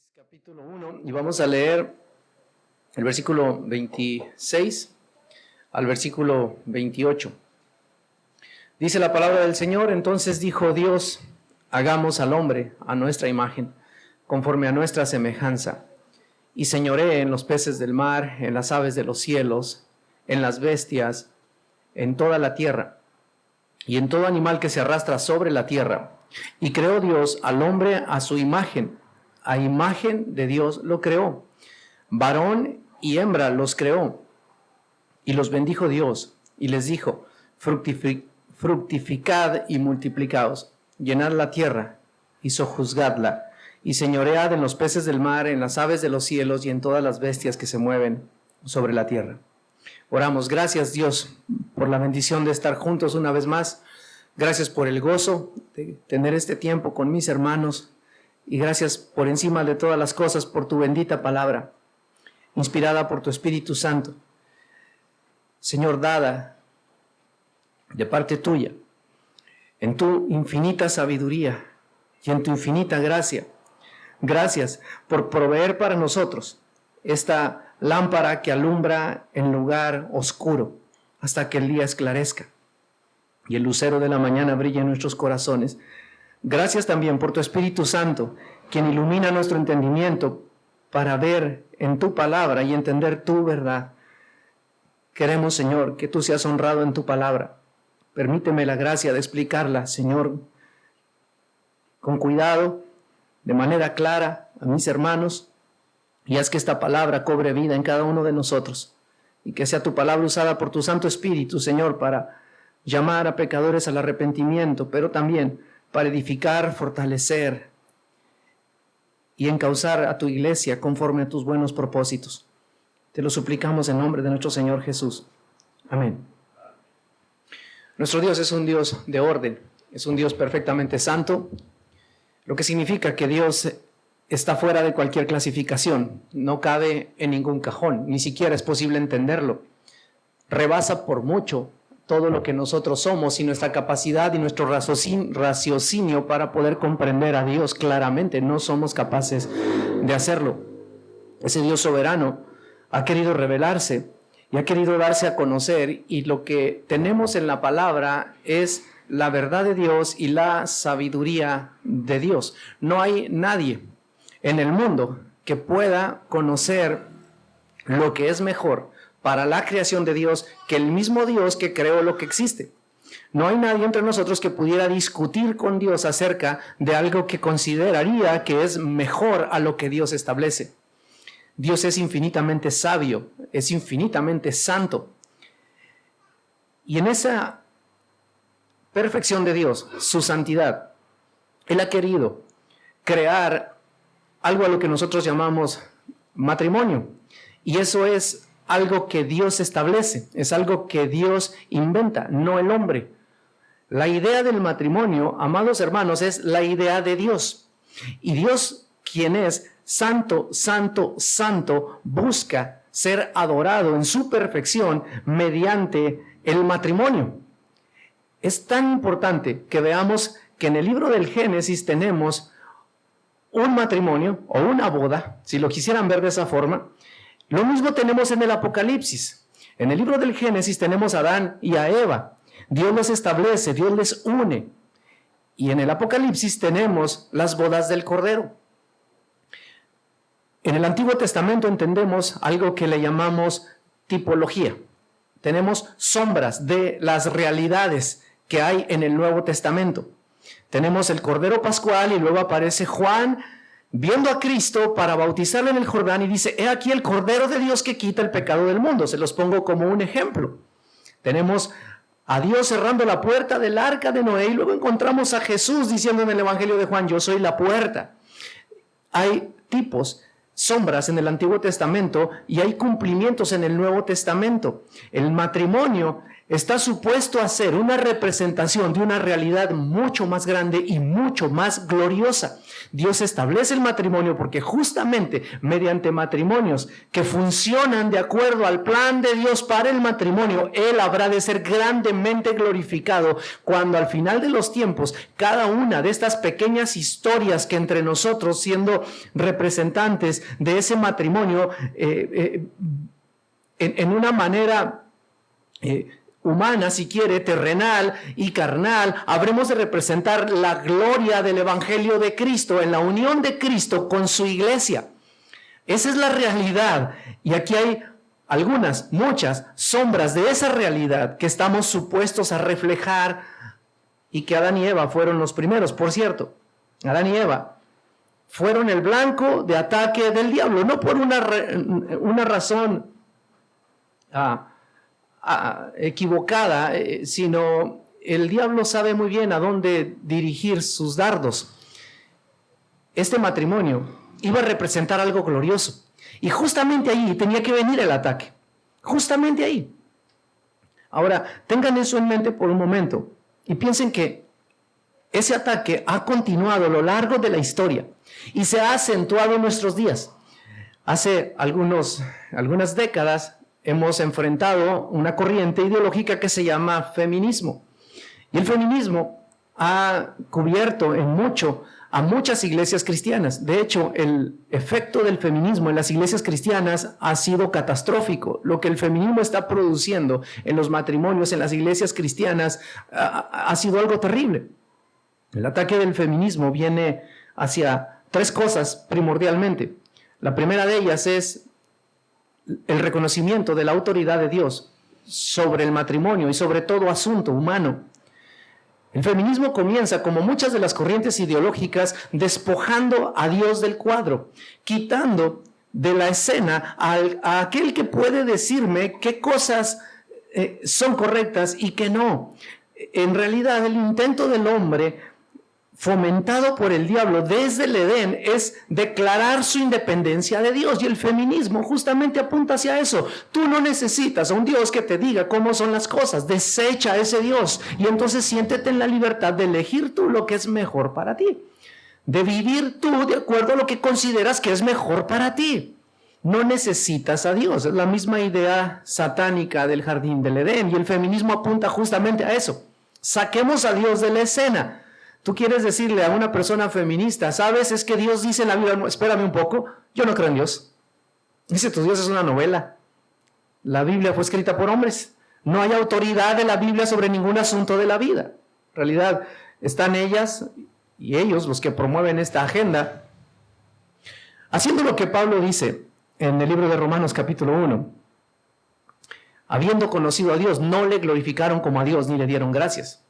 Génesis capítulo 1 y vamos a leer el versículo 26 al versículo 28. Dice la palabra del Señor: entonces dijo Dios, hagamos al hombre a nuestra imagen, conforme a nuestra semejanza, y señoree en los peces del mar, en las aves de los cielos, en las bestias, en toda la tierra, y en todo animal que se arrastra sobre la tierra. Y creó Dios al hombre a su imagen. A imagen de Dios lo creó. Varón y hembra los creó. Y los bendijo Dios y les dijo: fructificad y multiplicaos, llenad la tierra y sojuzgadla, y señoread en los peces del mar, en las aves de los cielos y en todas las bestias que se mueven sobre la tierra. Oramos. Gracias, Dios, por la bendición de estar juntos una vez más. Gracias por el gozo de tener este tiempo con mis hermanos. Y gracias por encima de todas las cosas por tu bendita palabra, inspirada por tu Espíritu Santo. Señor, dada de parte tuya, en tu infinita sabiduría y en tu infinita gracia. Gracias por proveer para nosotros esta lámpara que alumbra en lugar oscuro hasta que el día esclarezca y el lucero de la mañana brille en nuestros corazones. Gracias también por tu Espíritu Santo, quien ilumina nuestro entendimiento para ver en tu palabra y entender tu verdad. Queremos, Señor, que tú seas honrado en tu palabra. Permíteme la gracia de explicarla, Señor, con cuidado, de manera clara a mis hermanos, y haz que esta palabra cobre vida en cada uno de nosotros, y que sea tu palabra usada por tu Santo Espíritu, Señor, para llamar a pecadores al arrepentimiento, pero también para edificar, fortalecer y encauzar a tu iglesia conforme a tus buenos propósitos. Te lo suplicamos en nombre de nuestro Señor Jesús. Amén. Nuestro Dios es un Dios de orden, es un Dios perfectamente santo, lo que significa que Dios está fuera de cualquier clasificación, no cabe en ningún cajón, ni siquiera es posible entenderlo. Rebasa por mucho todo lo que nosotros somos y nuestra capacidad y nuestro raciocinio para poder comprender a Dios claramente. No somos capaces de hacerlo. Ese Dios soberano ha querido revelarse y ha querido darse a conocer, y lo que tenemos en la palabra es la verdad de Dios y la sabiduría de Dios. No hay nadie en el mundo que pueda conocer lo que es mejor para la creación de Dios que el mismo Dios que creó lo que existe. No hay nadie entre nosotros que pudiera discutir con Dios acerca de algo que consideraría que es mejor a lo que Dios establece. Dios es infinitamente sabio, es infinitamente santo. Y en esa perfección de Dios, su santidad, Él ha querido crear algo a lo que nosotros llamamos matrimonio. Y eso es algo que Dios establece, es algo que Dios inventa, no el hombre. La idea del matrimonio, amados hermanos, es la idea de Dios. Y Dios, quien es santo, santo, santo, busca ser adorado en su perfección mediante el matrimonio. Es tan importante que veamos que en el libro del Génesis tenemos un matrimonio o una boda, si lo quisieran ver de esa forma. Lo mismo tenemos en el Apocalipsis. En el libro del Génesis tenemos a Adán y a Eva. Dios los establece, Dios les une. Y en el Apocalipsis tenemos las bodas del Cordero. En el Antiguo Testamento entendemos algo que le llamamos tipología. Tenemos sombras de las realidades que hay en el Nuevo Testamento. Tenemos el Cordero Pascual y luego aparece Juan viendo a Cristo para bautizarlo en el Jordán y dice: he aquí el Cordero de Dios que quita el pecado del mundo. Se los pongo como un ejemplo. Tenemos a Dios cerrando la puerta del arca de Noé y luego encontramos a Jesús diciendo en el Evangelio de Juan: yo soy la puerta. Hay tipos, sombras en el Antiguo Testamento y hay cumplimientos en el Nuevo Testamento. El matrimonio está supuesto a ser una representación de una realidad mucho más grande y mucho más gloriosa. Dios establece el matrimonio porque justamente mediante matrimonios que funcionan de acuerdo al plan de Dios para el matrimonio, Él habrá de ser grandemente glorificado cuando al final de los tiempos cada una de estas pequeñas historias que entre nosotros, siendo representantes de ese matrimonio, en una manera humana, si quiere, terrenal y carnal, habremos de representar la gloria del Evangelio de Cristo en la unión de Cristo con su iglesia. Esa es la realidad. Y aquí hay muchas sombras de esa realidad que estamos supuestos a reflejar y que Adán y Eva fueron los primeros. Por cierto, Adán y Eva fueron el blanco de ataque del diablo, no por una razón equivocada, sino el diablo sabe muy bien a dónde dirigir sus dardos. Este matrimonio iba a representar algo glorioso y justamente ahí tenía que venir el ataque, justamente ahí. Ahora, tengan eso en mente por un momento y piensen que ese ataque ha continuado a lo largo de la historia y se ha acentuado en nuestros días. Hace algunas décadas hemos enfrentado una corriente ideológica que se llama feminismo. Y el feminismo ha cubierto en mucho a muchas iglesias cristianas. De hecho, el efecto del feminismo en las iglesias cristianas ha sido catastrófico. Lo que el feminismo está produciendo en los matrimonios, en las iglesias cristianas, ha sido algo terrible. El ataque del feminismo viene hacia tres cosas primordialmente. La primera de ellas es el reconocimiento de la autoridad de Dios sobre el matrimonio y sobre todo asunto humano. El feminismo comienza, como muchas de las corrientes ideológicas, despojando a Dios del cuadro, quitando de la escena a aquel que puede decirme qué cosas son correctas y qué no. En realidad, el intento del hombre, fomentado por el diablo desde el Edén, es declarar su independencia de Dios, y el feminismo justamente apunta hacia eso. Tú no necesitas a un Dios que te diga cómo son las cosas, desecha a ese Dios y entonces siéntete en la libertad de elegir tú lo que es mejor para ti, de vivir tú de acuerdo a lo que consideras que es mejor para ti. No necesitas a Dios. Es la misma idea satánica del jardín del Edén, y el feminismo apunta justamente a eso. Saquemos a Dios de la escena. Tú quieres decirle a una persona feminista, ¿sabes? Es que Dios dice en la Biblia, espérame un poco, yo no creo en Dios. Dice, tu Dios es una novela. La Biblia fue escrita por hombres. No hay autoridad de la Biblia sobre ningún asunto de la vida. En realidad, están ellas y ellos los que promueven esta agenda, haciendo lo que Pablo dice en el libro de Romanos capítulo 1. Habiendo conocido a Dios, no le glorificaron como a Dios ni le dieron gracias.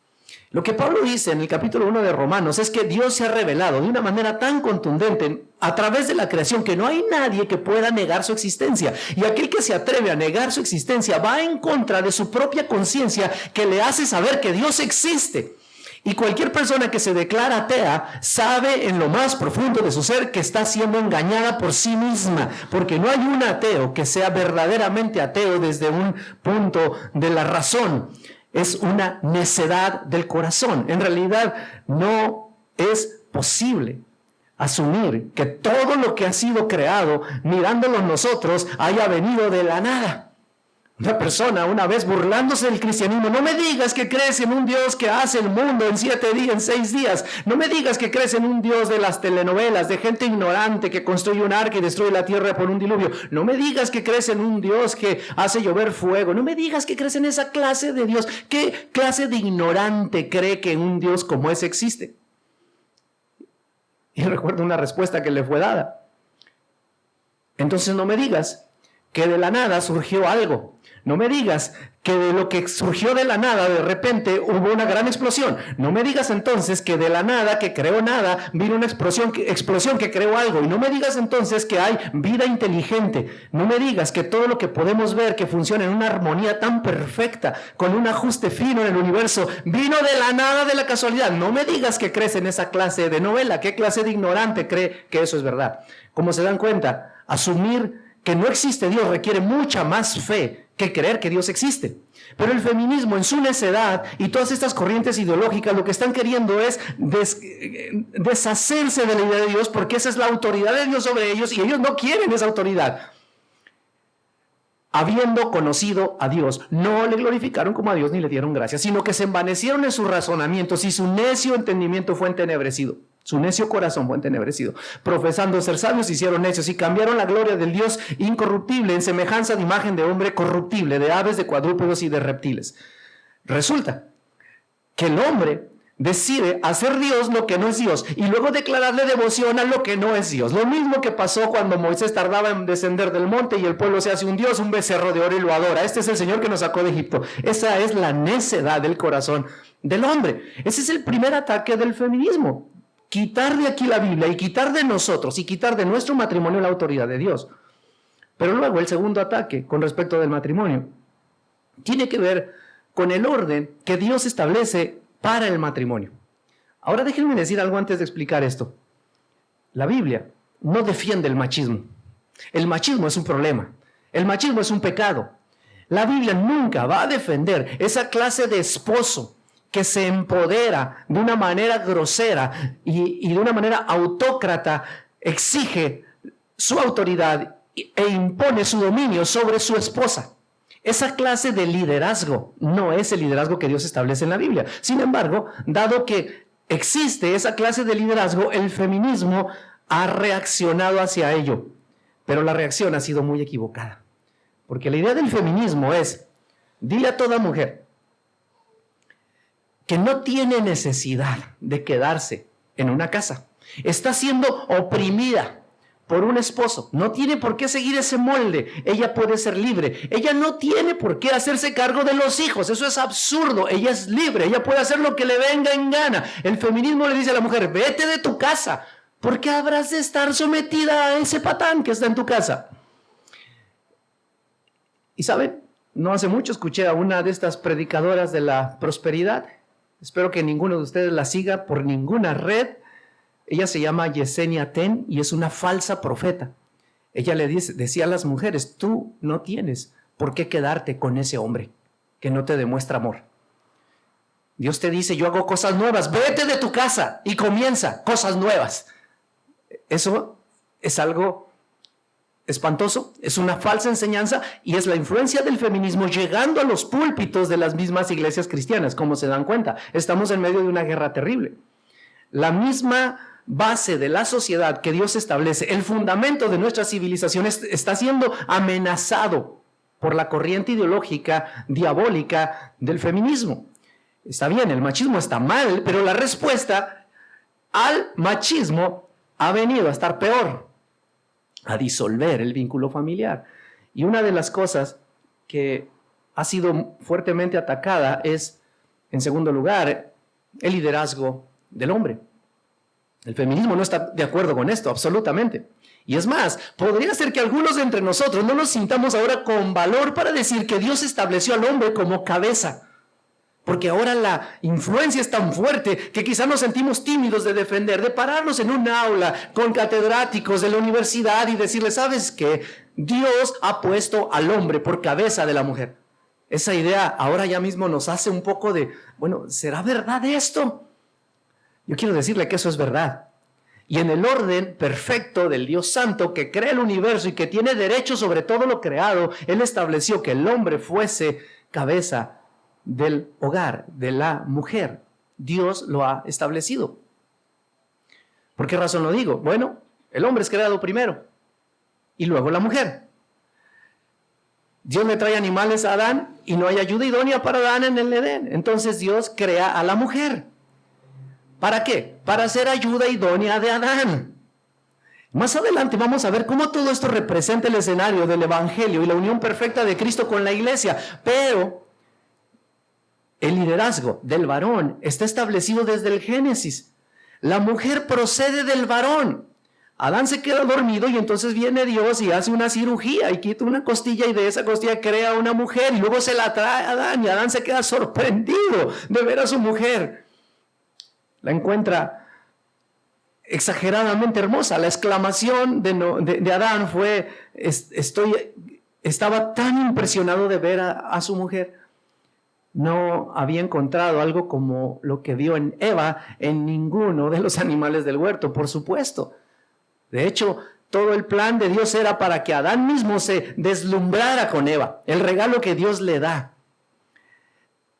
Lo que Pablo dice en el capítulo 1 de Romanos es que Dios se ha revelado de una manera tan contundente a través de la creación que no hay nadie que pueda negar su existencia. Y aquel que se atreve a negar su existencia va en contra de su propia conciencia, que le hace saber que Dios existe. Y cualquier persona que se declara atea sabe en lo más profundo de su ser que está siendo engañada por sí misma, porque no hay un ateo que sea verdaderamente ateo desde un punto de la razón. Es una necedad del corazón. En realidad no es posible asumir que todo lo que ha sido creado, mirándolo nosotros, haya venido de la nada. Una persona una vez burlándose del cristianismo, no me digas que crees en un Dios que hace el mundo en 7 días, en 6 días. No me digas que crees en un Dios de las telenovelas, de gente ignorante que construye un arca y destruye la tierra por un diluvio. No me digas que crees en un Dios que hace llover fuego. No me digas que crees en esa clase de Dios. ¿Qué clase de ignorante cree que un Dios como ese existe? Y recuerdo una respuesta que le fue dada. Entonces no me digas que de la nada surgió algo. No me digas que de lo que surgió de la nada, de repente hubo una gran explosión. No me digas entonces que de la nada, que creó nada, vino una explosión que creó algo. Y no me digas entonces que hay vida inteligente. No me digas que todo lo que podemos ver que funciona en una armonía tan perfecta, con un ajuste fino en el universo, vino de la nada, de la casualidad. No me digas que crees en esa clase de novela. ¿Qué clase de ignorante cree que eso es verdad? Como se dan cuenta, asumir que no existe Dios requiere mucha más fe que creer que Dios existe. Pero el feminismo en su necedad y todas estas corrientes ideológicas lo que están queriendo es deshacerse de la idea de Dios, porque esa es la autoridad de Dios sobre ellos y ellos no quieren esa autoridad. Habiendo conocido a Dios, no le glorificaron como a Dios ni le dieron gracias, sino que se envanecieron en sus razonamientos y su necio entendimiento fue entenebrecido. Su necio corazón fue entenebrecido. Profesando ser sabios, se hicieron necios y cambiaron la gloria del Dios incorruptible en semejanza de imagen de hombre corruptible, de aves, de cuadrúpedos y de reptiles. Resulta que el hombre decide hacer Dios lo que no es Dios y luego declararle devoción a lo que no es Dios. Lo mismo que pasó cuando Moisés tardaba en descender del monte y el pueblo se hace un Dios, un becerro de oro y lo adora. Este es el Señor que nos sacó de Egipto. Esa es la necedad del corazón del hombre. Ese es el primer ataque del feminismo. Quitar de aquí la Biblia y quitar de nosotros y quitar de nuestro matrimonio la autoridad de Dios. Pero luego el segundo ataque con respecto del matrimonio tiene que ver con el orden que Dios establece para el matrimonio. Ahora déjenme decir algo antes de explicar esto. La Biblia no defiende el machismo. El machismo es un problema. El machismo es un pecado. La Biblia nunca va a defender esa clase de esposo que se empodera de una manera grosera y de una manera autócrata, exige su autoridad e impone su dominio sobre su esposa. Esa clase de liderazgo no es el liderazgo que Dios establece en la Biblia. Sin embargo, dado que existe esa clase de liderazgo, el feminismo ha reaccionado hacia ello. Pero la reacción ha sido muy equivocada. Porque la idea del feminismo es, dile a toda mujer que no tiene necesidad de quedarse en una casa. Está siendo oprimida por un esposo. No tiene por qué seguir ese molde. Ella puede ser libre. Ella no tiene por qué hacerse cargo de los hijos. Eso es absurdo. Ella es libre. Ella puede hacer lo que le venga en gana. El feminismo le dice a la mujer, vete de tu casa. ¿Por qué habrás de estar sometida a ese patán que está en tu casa? Y saben, no hace mucho escuché a una de estas predicadoras de la prosperidad. Espero que ninguno de ustedes la siga por ninguna red. Ella se llama Yesenia Ten y es una falsa profeta. Ella le decía a las mujeres, tú no tienes por qué quedarte con ese hombre que no te demuestra amor. Dios te dice, yo hago cosas nuevas, vete de tu casa y comienza cosas nuevas. Eso es algo espantoso, es una falsa enseñanza y es la influencia del feminismo llegando a los púlpitos de las mismas iglesias cristianas, como se dan cuenta. Estamos en medio de una guerra terrible. La misma base de la sociedad que Dios establece, el fundamento de nuestra civilización está siendo amenazado por la corriente ideológica diabólica del feminismo. Está bien, el machismo está mal, pero la respuesta al machismo ha venido a estar peor, a disolver el vínculo familiar. Y una de las cosas que ha sido fuertemente atacada es, en segundo lugar, el liderazgo del hombre. El feminismo no está de acuerdo con esto, absolutamente. Y es más, podría ser que algunos de entre nosotros no nos sintamos ahora con valor para decir que Dios estableció al hombre como cabeza. Porque ahora la influencia es tan fuerte que quizás nos sentimos tímidos de defender, de pararnos en un aula con catedráticos de la universidad y decirles, ¿sabes qué? Dios ha puesto al hombre por cabeza de la mujer. Esa idea ahora ya mismo nos hace un poco de, bueno, ¿será verdad esto? Yo quiero decirle que eso es verdad. Y en el orden perfecto del Dios Santo que crea el universo y que tiene derecho sobre todo lo creado, Él estableció que el hombre fuese cabeza del hogar, de la mujer. Dios lo ha establecido. ¿Por qué razón lo digo? Bueno, el hombre es creado primero y luego la mujer. Dios le trae animales a Adán y no hay ayuda idónea para Adán en el Edén. Entonces Dios crea a la mujer. ¿Para qué? Para ser ayuda idónea de Adán. Más adelante vamos a ver cómo todo esto representa el escenario del evangelio y la unión perfecta de Cristo con la iglesia. Pero el liderazgo del varón está establecido desde el Génesis. La mujer procede del varón. Adán se queda dormido y entonces viene Dios y hace una cirugía y quita una costilla y de esa costilla crea una mujer y luego se la trae a Adán y Adán se queda sorprendido de ver a su mujer. La encuentra exageradamente hermosa. La exclamación de Adán fue, estoy estaba tan impresionado de ver a su mujer. No había encontrado algo como lo que vio en Eva en ninguno de los animales del huerto, por supuesto. De hecho, todo el plan de Dios era para que Adán mismo se deslumbrara con Eva, el regalo que Dios le da.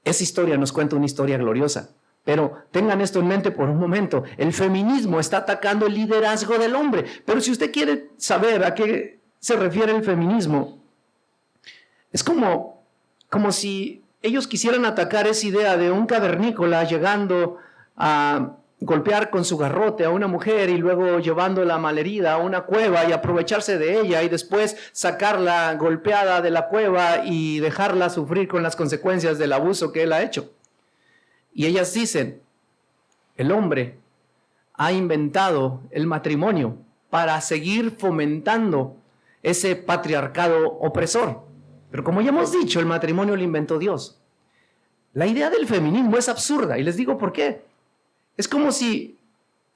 Esa historia nos cuenta una historia gloriosa, pero tengan esto en mente por un momento. El feminismo está atacando el liderazgo del hombre, pero si usted quiere saber a qué se refiere el feminismo, es como si ellos quisieran atacar esa idea de un cavernícola llegando a golpear con su garrote a una mujer y luego llevándola malherida a una cueva y aprovecharse de ella y después sacarla golpeada de la cueva y dejarla sufrir con las consecuencias del abuso que él ha hecho. Y ellas dicen, el hombre ha inventado el matrimonio para seguir fomentando ese patriarcado opresor. Pero como ya hemos dicho, el matrimonio lo inventó Dios. La idea del feminismo es absurda y les digo por qué. Es como si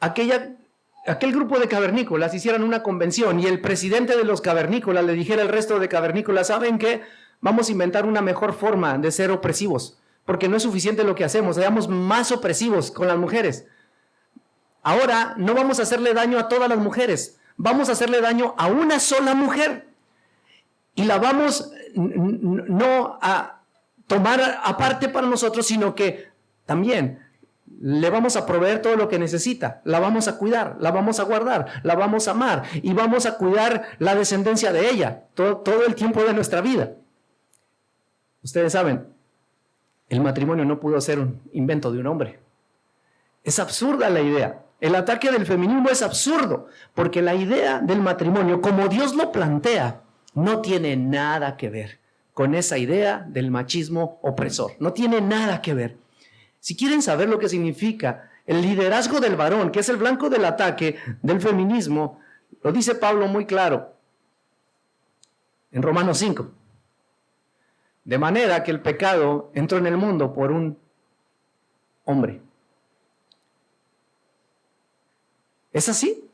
aquel grupo de cavernícolas hicieran una convención y el presidente de los cavernícolas le dijera al resto de cavernícolas, ¿saben qué? Vamos a inventar una mejor forma de ser opresivos, porque no es suficiente lo que hacemos, seamos más opresivos con las mujeres. Ahora no vamos a hacerle daño a todas las mujeres, vamos a hacerle daño a una sola mujer y la vamos no a tomar aparte para nosotros, sino que también le vamos a proveer todo lo que necesita, la vamos a cuidar, la vamos a guardar, la vamos a amar y vamos a cuidar la descendencia de ella todo el tiempo de nuestra vida. Ustedes saben, el matrimonio no pudo ser un invento de un hombre. Es absurda la idea. El ataque del feminismo es absurdo, porque la idea del matrimonio, como Dios lo plantea, no tiene nada que ver con esa idea del machismo opresor. No tiene nada que ver. Si quieren saber lo que significa el liderazgo del varón, que es el blanco del ataque del feminismo, lo dice Pablo muy claro en Romanos 5. De manera que el pecado entró en el mundo por un hombre. ¿Es así?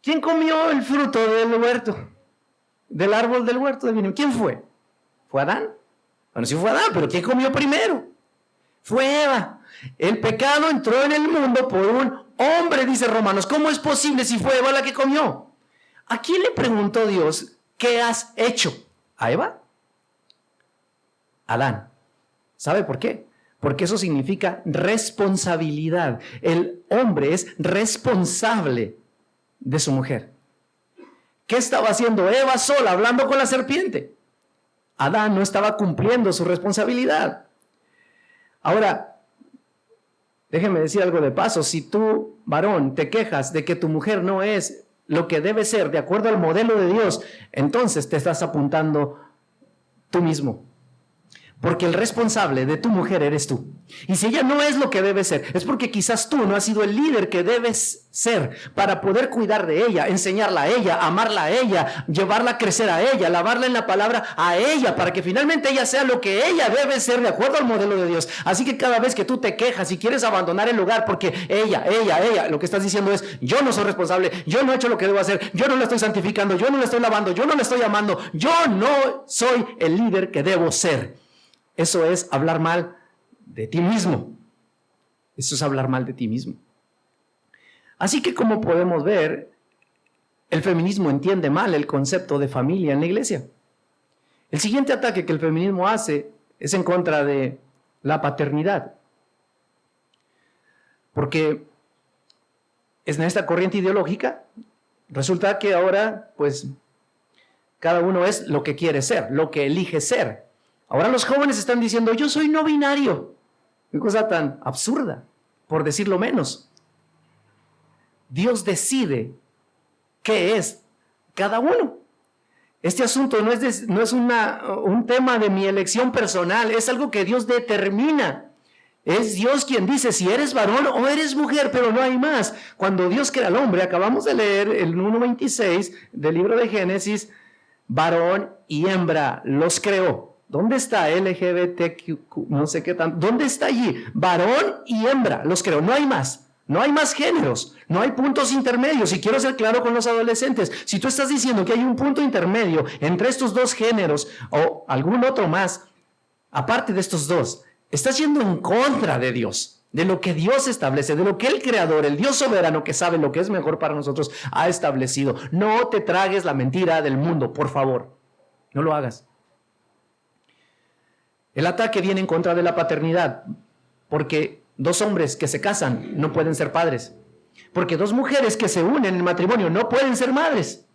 ¿Quién comió el fruto del huerto? Del árbol del huerto. ¿Quién fue? ¿Fue Adán? Bueno, sí fue Adán, pero ¿quién comió primero? Fue Eva. El pecado entró en el mundo por un hombre, dice Romanos. ¿Cómo es posible si fue Eva la que comió? ¿A quién le preguntó Dios, qué has hecho? ¿A Eva? Adán. ¿Sabe por qué? Porque eso significa responsabilidad. El hombre es responsable de su mujer. ¿Qué estaba haciendo Eva sola hablando con la serpiente? Adán no estaba cumpliendo su responsabilidad. Ahora, déjeme decir algo de paso. Si tú, varón, te quejas de que tu mujer no es lo que debe ser de acuerdo al modelo de Dios, entonces te estás apuntando tú mismo. Porque el responsable de tu mujer eres tú. Y si ella no es lo que debe ser, es porque quizás tú no has sido el líder que debes ser para poder cuidar de ella, enseñarla a ella, amarla a ella, llevarla a crecer a ella, lavarla en la palabra a ella, para que finalmente ella sea lo que ella debe ser de acuerdo al modelo de Dios. Así que cada vez que tú te quejas y quieres abandonar el lugar porque ella, lo que estás diciendo es, yo no soy responsable, yo no he hecho lo que debo hacer, yo no la estoy santificando, yo no la estoy lavando, yo no la estoy amando, yo no soy el líder que debo ser. Eso es hablar mal de ti mismo. Eso es hablar mal de ti mismo. Así que, como podemos ver, el feminismo entiende mal el concepto de familia en la iglesia. El siguiente ataque que el feminismo hace es en contra de la paternidad. Porque en esta corriente ideológica resulta que ahora, pues, cada uno es lo que quiere ser, lo que elige ser. Ahora los jóvenes están diciendo, yo soy no binario. Qué cosa tan absurda, por decirlo menos. Dios decide qué es cada uno. Este asunto no es un tema de mi elección personal, es algo que Dios determina. Es Dios quien dice si eres varón o eres mujer, pero no hay más. Cuando Dios crea al hombre, acabamos de leer el 1:26 del libro de Génesis, varón y hembra los creó. ¿Dónde está LGBTQ? No sé qué tanto. ¿Dónde está allí? Varón y hembra los creó. No hay más. No hay más géneros, no hay puntos intermedios. Y quiero ser claro con los adolescentes. Si tú estás diciendo que hay un punto intermedio entre estos dos géneros o algún otro más, aparte de estos dos, estás yendo en contra de Dios, de lo que Dios establece, de lo que el Creador, el Dios soberano que sabe lo que es mejor para nosotros, ha establecido. No te tragues la mentira del mundo, por favor. No lo hagas. El ataque viene en contra de la paternidad, porque dos hombres que se casan no pueden ser padres, porque dos mujeres que se unen en matrimonio no pueden ser madres.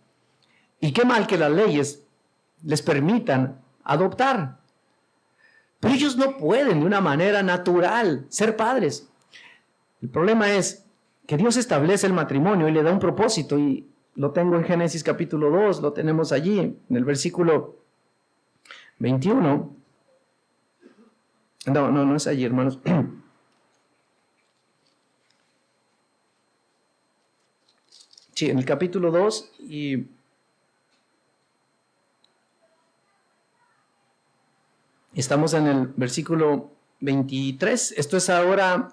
Y qué mal que las leyes les permitan adoptar. Pero ellos no pueden de una manera natural ser padres. El problema es que Dios establece el matrimonio y le da un propósito, y lo tengo en Génesis capítulo 2, lo tenemos allí, en el versículo 21. No es allí, hermanos. Sí, en el capítulo 2 y estamos en el versículo 23. Esto es ahora: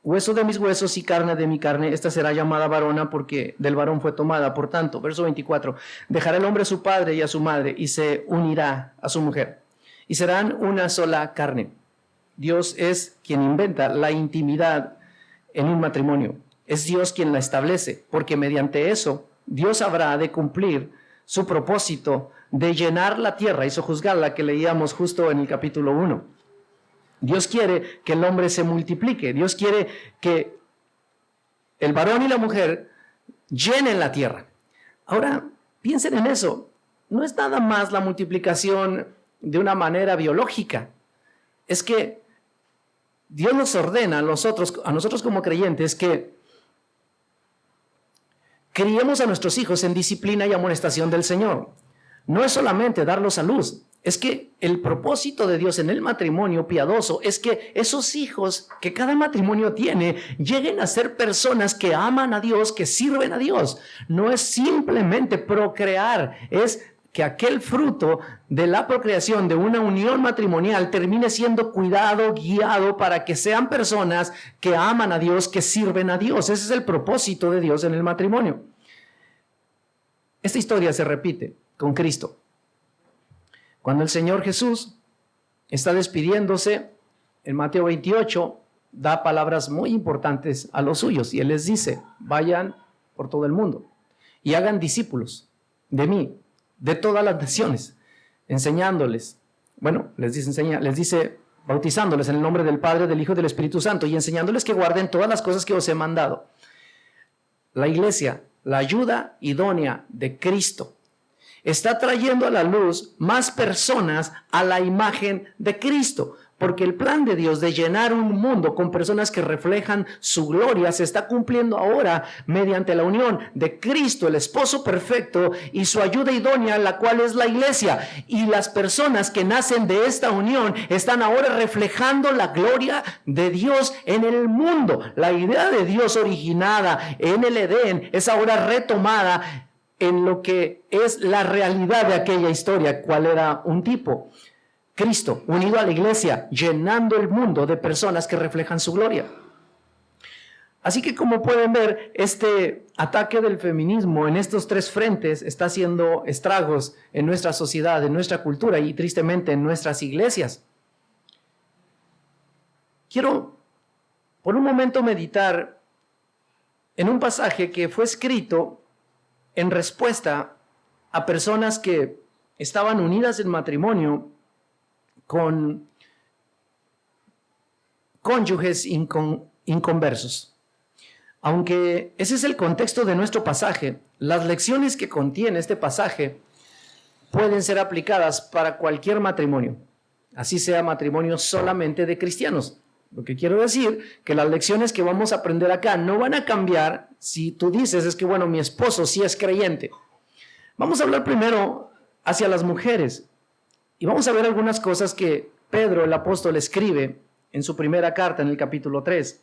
hueso de mis huesos y carne de mi carne, esta será llamada varona porque del varón fue tomada. Por tanto, verso 24, dejará el hombre a su padre y a su madre y se unirá a su mujer y serán una sola carne. Dios es quien inventa la intimidad en un matrimonio. Es Dios quien la establece, porque mediante eso Dios habrá de cumplir su propósito de llenar la tierra y sojuzgarla, que leíamos justo en el capítulo 1. Dios quiere que el hombre se multiplique. Dios quiere que el varón y la mujer llenen la tierra. Ahora, piensen en eso. No es nada más la multiplicación de una manera biológica. Es que Dios nos ordena a nosotros como creyentes que criemos a nuestros hijos en disciplina y amonestación del Señor. No es solamente darlos a luz, es que el propósito de Dios en el matrimonio piadoso es que esos hijos que cada matrimonio tiene lleguen a ser personas que aman a Dios, que sirven a Dios. No es simplemente procrear, es que aquel fruto de la procreación de una unión matrimonial termine siendo cuidado, guiado, para que sean personas que aman a Dios, que sirven a Dios. Ese es el propósito de Dios en el matrimonio. Esta historia se repite con Cristo. Cuando el Señor Jesús está despidiéndose, en Mateo 28, da palabras muy importantes a los suyos y Él les dice: vayan por todo el mundo y hagan discípulos de mí, de todas las naciones, enseñándoles, les dice bautizándoles en el nombre del Padre, del Hijo y del Espíritu Santo, y enseñándoles que guarden todas las cosas que os he mandado. La iglesia, la ayuda idónea de Cristo, está trayendo a la luz más personas a la imagen de Cristo, porque el plan de Dios de llenar un mundo con personas que reflejan su gloria se está cumpliendo ahora mediante la unión de Cristo, el esposo perfecto, y su ayuda idónea, la cual es la iglesia. Y las personas que nacen de esta unión están ahora reflejando la gloria de Dios en el mundo. La idea de Dios originada en el Edén es ahora retomada en lo que es la realidad de aquella historia, cual era un tipo. Cristo unido a la iglesia, llenando el mundo de personas que reflejan su gloria. Así que, como pueden ver, este ataque del feminismo en estos tres frentes está haciendo estragos en nuestra sociedad, en nuestra cultura y tristemente en nuestras iglesias. Quiero por un momento meditar en un pasaje que fue escrito en respuesta a personas que estaban unidas en matrimonio con cónyuges inconversos. Aunque ese es el contexto de nuestro pasaje, las lecciones que contiene este pasaje pueden ser aplicadas para cualquier matrimonio, así sea matrimonio solamente de cristianos. Lo que quiero decir, que las lecciones que vamos a aprender acá no van a cambiar si tú dices, es que mi esposo sí es creyente. Vamos a hablar primero hacia las mujeres. Y vamos a ver algunas cosas que Pedro, el apóstol, escribe en su primera carta, en el capítulo 3.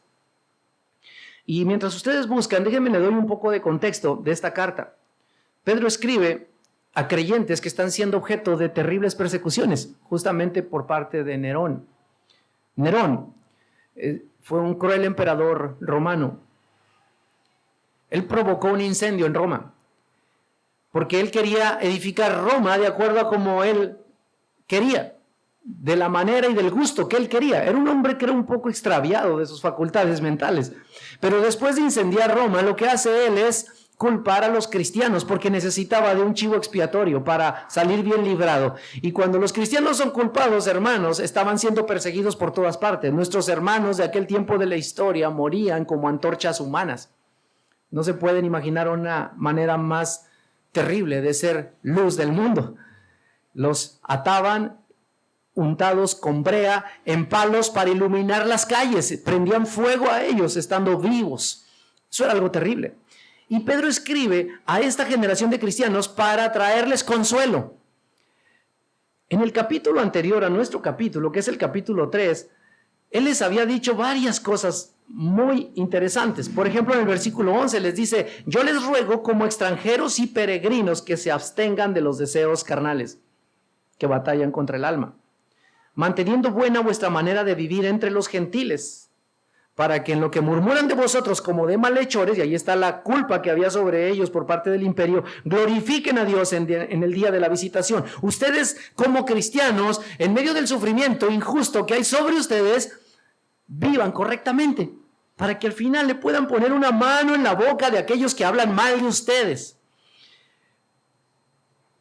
Y mientras ustedes buscan, déjenme le doy un poco de contexto de esta carta. Pedro escribe a creyentes que están siendo objeto de terribles persecuciones, justamente por parte de Nerón. Nerón fue un cruel emperador romano Él provocó un incendio en Roma, porque él quería edificar Roma de acuerdo a como él quería, de la manera y del gusto que él quería. Era un hombre que era un poco extraviado de sus facultades mentales. Pero después de incendiar Roma, lo que hace él es culpar a los cristianos porque necesitaba de un chivo expiatorio para salir bien librado. Y cuando los cristianos son culpados, hermanos, estaban siendo perseguidos por todas partes. Nuestros hermanos de aquel tiempo de la historia morían como antorchas humanas. No se pueden imaginar una manera más terrible de ser luz del mundo. Los ataban untados con brea en palos para iluminar las calles, prendían fuego a ellos estando vivos. Eso era algo terrible. Y Pedro escribe a esta generación de cristianos para traerles consuelo. En el capítulo anterior a nuestro capítulo, que es el capítulo 3, él les había dicho varias cosas muy interesantes. Por ejemplo, en el versículo 11 les dice: yo les ruego como extranjeros y peregrinos que se abstengan de los deseos carnales que batallan contra el alma, manteniendo buena vuestra manera de vivir entre los gentiles, para que en lo que murmuran de vosotros como de malhechores, y ahí está la culpa que había sobre ellos por parte del imperio, glorifiquen a Dios en el día de la visitación. Ustedes como cristianos, en medio del sufrimiento injusto que hay sobre ustedes, vivan correctamente, para que al final le puedan poner una mano en la boca de aquellos que hablan mal de ustedes.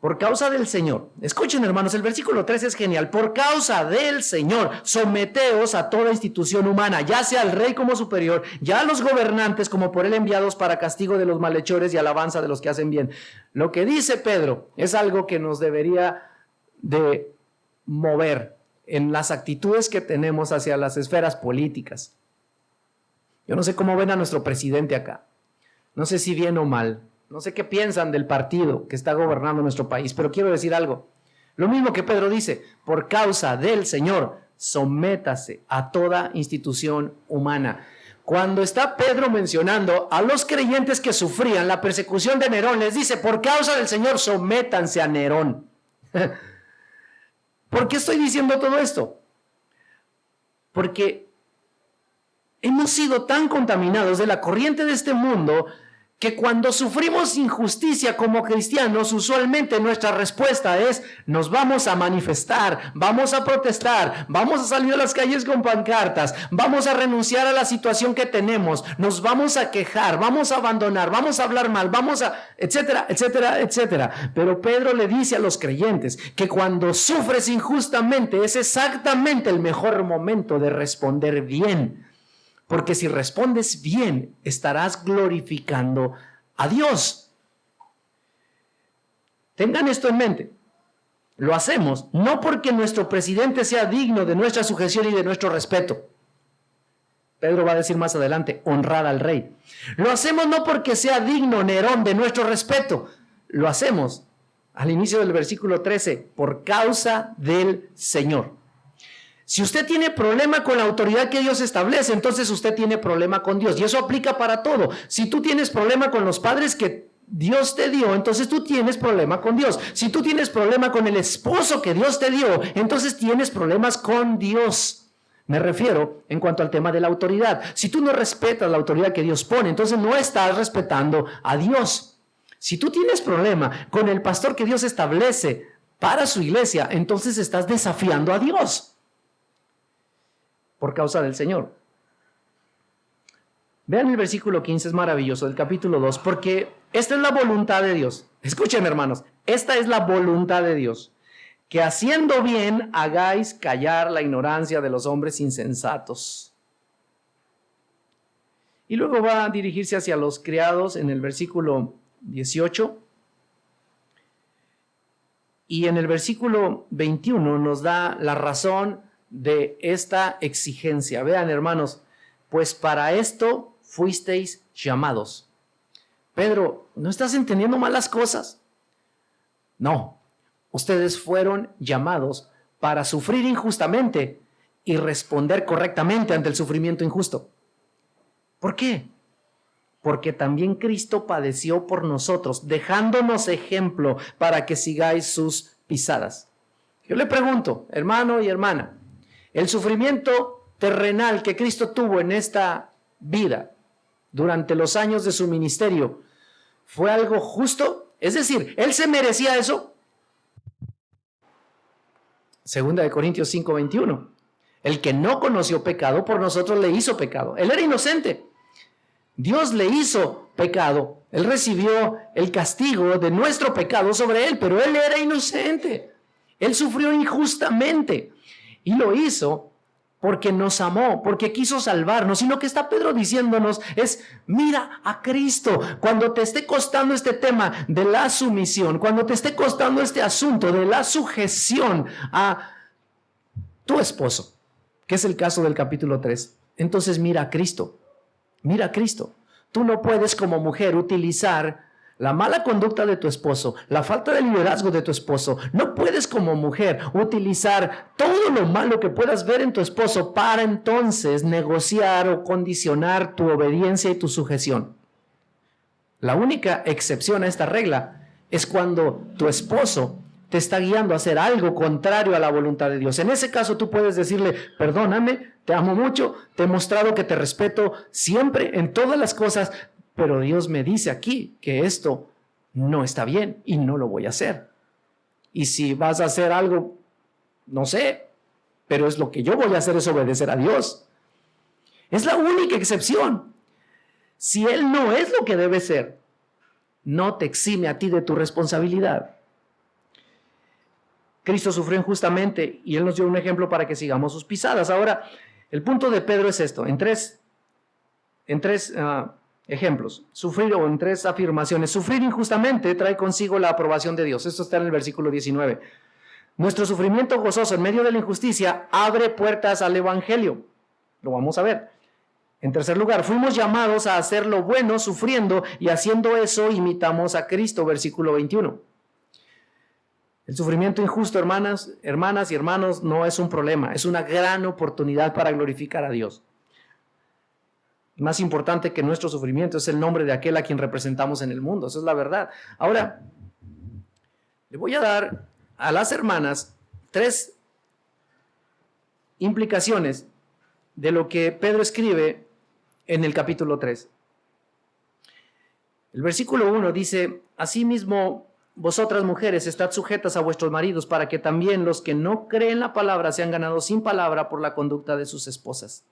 Por causa del Señor. Escuchen, hermanos, el versículo 3 es genial. Por causa del Señor, someteos a toda institución humana, ya sea al rey como superior, ya a los gobernantes como por él enviados para castigo de los malhechores y alabanza de los que hacen bien. Lo que dice Pedro es algo que nos debería de mover en las actitudes que tenemos hacia las esferas políticas. Yo no sé cómo ven a nuestro presidente acá. No sé si bien o mal. No sé qué piensan del partido que está gobernando nuestro país, pero quiero decir algo. Lo mismo que Pedro dice: por causa del Señor, sométase a toda institución humana. Cuando está Pedro mencionando a los creyentes que sufrían la persecución de Nerón, les dice: por causa del Señor, sométanse a Nerón. ¿Por qué estoy diciendo todo esto? Porque hemos sido tan contaminados de la corriente de este mundo que cuando sufrimos injusticia como cristianos, usualmente nuestra respuesta es: nos vamos a manifestar, vamos a protestar, vamos a salir a las calles con pancartas, vamos a renunciar a la situación que tenemos, nos vamos a quejar, vamos a abandonar, vamos a hablar mal, vamos a, etcétera, etcétera, etcétera. Pero Pedro le dice a los creyentes que cuando sufres injustamente es exactamente el mejor momento de responder bien. Porque si respondes bien, estarás glorificando a Dios. Tengan esto en mente. Lo hacemos no porque nuestro presidente sea digno de nuestra sujeción y de nuestro respeto. Pedro va a decir más adelante: honrad al rey. Lo hacemos no porque sea digno Nerón de nuestro respeto. Lo hacemos, al inicio del versículo 13, por causa del Señor. Si usted tiene problema con la autoridad que Dios establece, entonces usted tiene problema con Dios. Y eso aplica para todo. Si tú tienes problema con los padres que Dios te dio, entonces tú tienes problema con Dios. Si tú tienes problema con el esposo que Dios te dio, entonces tienes problemas con Dios. Me refiero en cuanto al tema de la autoridad. Si tú no respetas la autoridad que Dios pone, entonces no estás respetando a Dios. Si tú tienes problema con el pastor que Dios establece para su iglesia, entonces estás desafiando a Dios. Por causa del Señor. Vean el versículo 15, es maravilloso, del capítulo 2, porque esta es la voluntad de Dios. Escuchen, hermanos, esta es la voluntad de Dios, que haciendo bien hagáis callar la ignorancia de los hombres insensatos. Y luego va a dirigirse hacia los criados en el versículo 18. Y en el versículo 21 nos da la razón de esta exigencia. Vean, hermanos, pues para esto fuisteis llamados. Pedro, ¿no estás entendiendo mal las cosas? No, ustedes fueron llamados para sufrir injustamente y responder correctamente ante el sufrimiento injusto. ¿Por qué? Porque también Cristo padeció por nosotros, dejándonos ejemplo para que sigáis sus pisadas. Yo le pregunto, hermano y hermana, el sufrimiento terrenal que Cristo tuvo en esta vida, durante los años de su ministerio fue algo justo? Es decir, ¿él se merecía eso? Segunda de Corintios 5:21. El que no conoció pecado, por nosotros le hizo pecado. Él era inocente. Dios le hizo pecado. Él recibió el castigo de nuestro pecado sobre él, pero él era inocente. Él sufrió injustamente y lo hizo porque nos amó, porque quiso salvarnos. Y lo que está Pedro diciéndonos es, mira a Cristo. Cuando te esté costando este tema de la sumisión, cuando te esté costando este asunto de la sujeción a tu esposo, que es el caso del capítulo 3, entonces mira a Cristo. Mira a Cristo. Tú no puedes como mujer utilizar la mala conducta de tu esposo, la falta de liderazgo de tu esposo. No puedes como mujer utilizar todo lo malo que puedas ver en tu esposo para entonces negociar o condicionar tu obediencia y tu sujeción. La única excepción a esta regla es cuando tu esposo te está guiando a hacer algo contrario a la voluntad de Dios. En ese caso tú puedes decirle, perdóname, te amo mucho, te he mostrado que te respeto siempre en todas las cosas, pero Dios me dice aquí que esto no está bien y no lo voy a hacer. Y si vas a hacer algo, no sé, pero es lo que yo voy a hacer, es obedecer a Dios. Es la única excepción. Si Él no es lo que debe ser, no te exime a ti de tu responsabilidad. Cristo sufrió injustamente y Él nos dio un ejemplo para que sigamos sus pisadas. Ahora, el punto de Pedro es esto, en tres ejemplos, sufrir o en tres afirmaciones. Sufrir injustamente trae consigo la aprobación de Dios. Esto está en el versículo 19. Nuestro sufrimiento gozoso en medio de la injusticia abre puertas al evangelio. Lo vamos a ver. En tercer lugar, fuimos llamados a hacer lo bueno sufriendo y haciendo eso imitamos a Cristo, versículo 21. El sufrimiento injusto, hermanas y hermanos, no es un problema, es una gran oportunidad para glorificar a Dios. Más importante que nuestro sufrimiento es el nombre de aquel a quien representamos en el mundo, eso es la verdad. Ahora, le voy a dar a las hermanas tres implicaciones de lo que Pedro escribe en el capítulo 3. El versículo 1 dice, asimismo, vosotras mujeres, estad sujetas a vuestros maridos, para que también los que no creen la palabra sean ganados sin palabra por la conducta de sus esposas.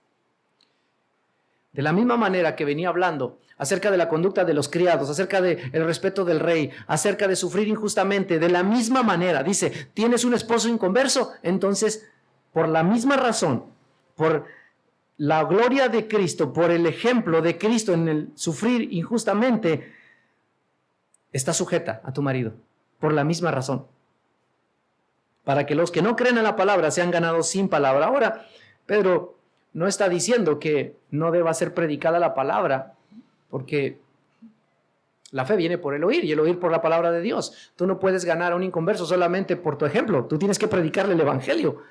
De la misma manera que venía hablando acerca de la conducta de los criados, acerca del respeto del rey, acerca de sufrir injustamente, de la misma manera, dice, ¿tienes un esposo inconverso? Entonces, por la misma razón, por la gloria de Cristo, por el ejemplo de Cristo en el sufrir injustamente, está sujeta a tu marido, por la misma razón. Para que los que no creen en la palabra sean ganados sin palabra. Ahora, Pedro no está diciendo que no deba ser predicada la palabra, porque la fe viene por el oír y el oír por la palabra de Dios. Tú no puedes ganar a un inconverso solamente por tu ejemplo, tú tienes que predicarle el evangelio.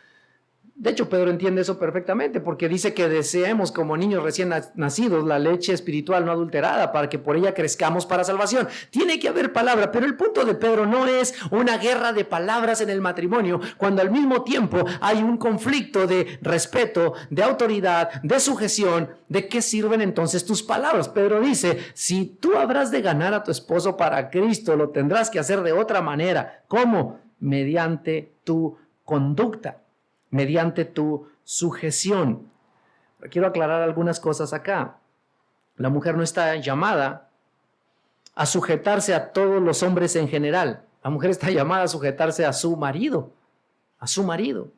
De hecho, Pedro entiende eso perfectamente porque dice que deseemos como niños recién nacidos la leche espiritual no adulterada para que por ella crezcamos para salvación. Tiene que haber palabra, pero el punto de Pedro no es una guerra de palabras en el matrimonio, cuando al mismo tiempo hay un conflicto de respeto, de autoridad, de sujeción. ¿De qué sirven entonces tus palabras? Pedro dice, si tú habrás de ganar a tu esposo para Cristo, lo tendrás que hacer de otra manera. ¿Cómo? Mediante tu conducta, mediante tu sujeción. Pero quiero aclarar algunas cosas acá. La mujer no está llamada a sujetarse a todos los hombres en general. La mujer está llamada a sujetarse a su marido, a su marido.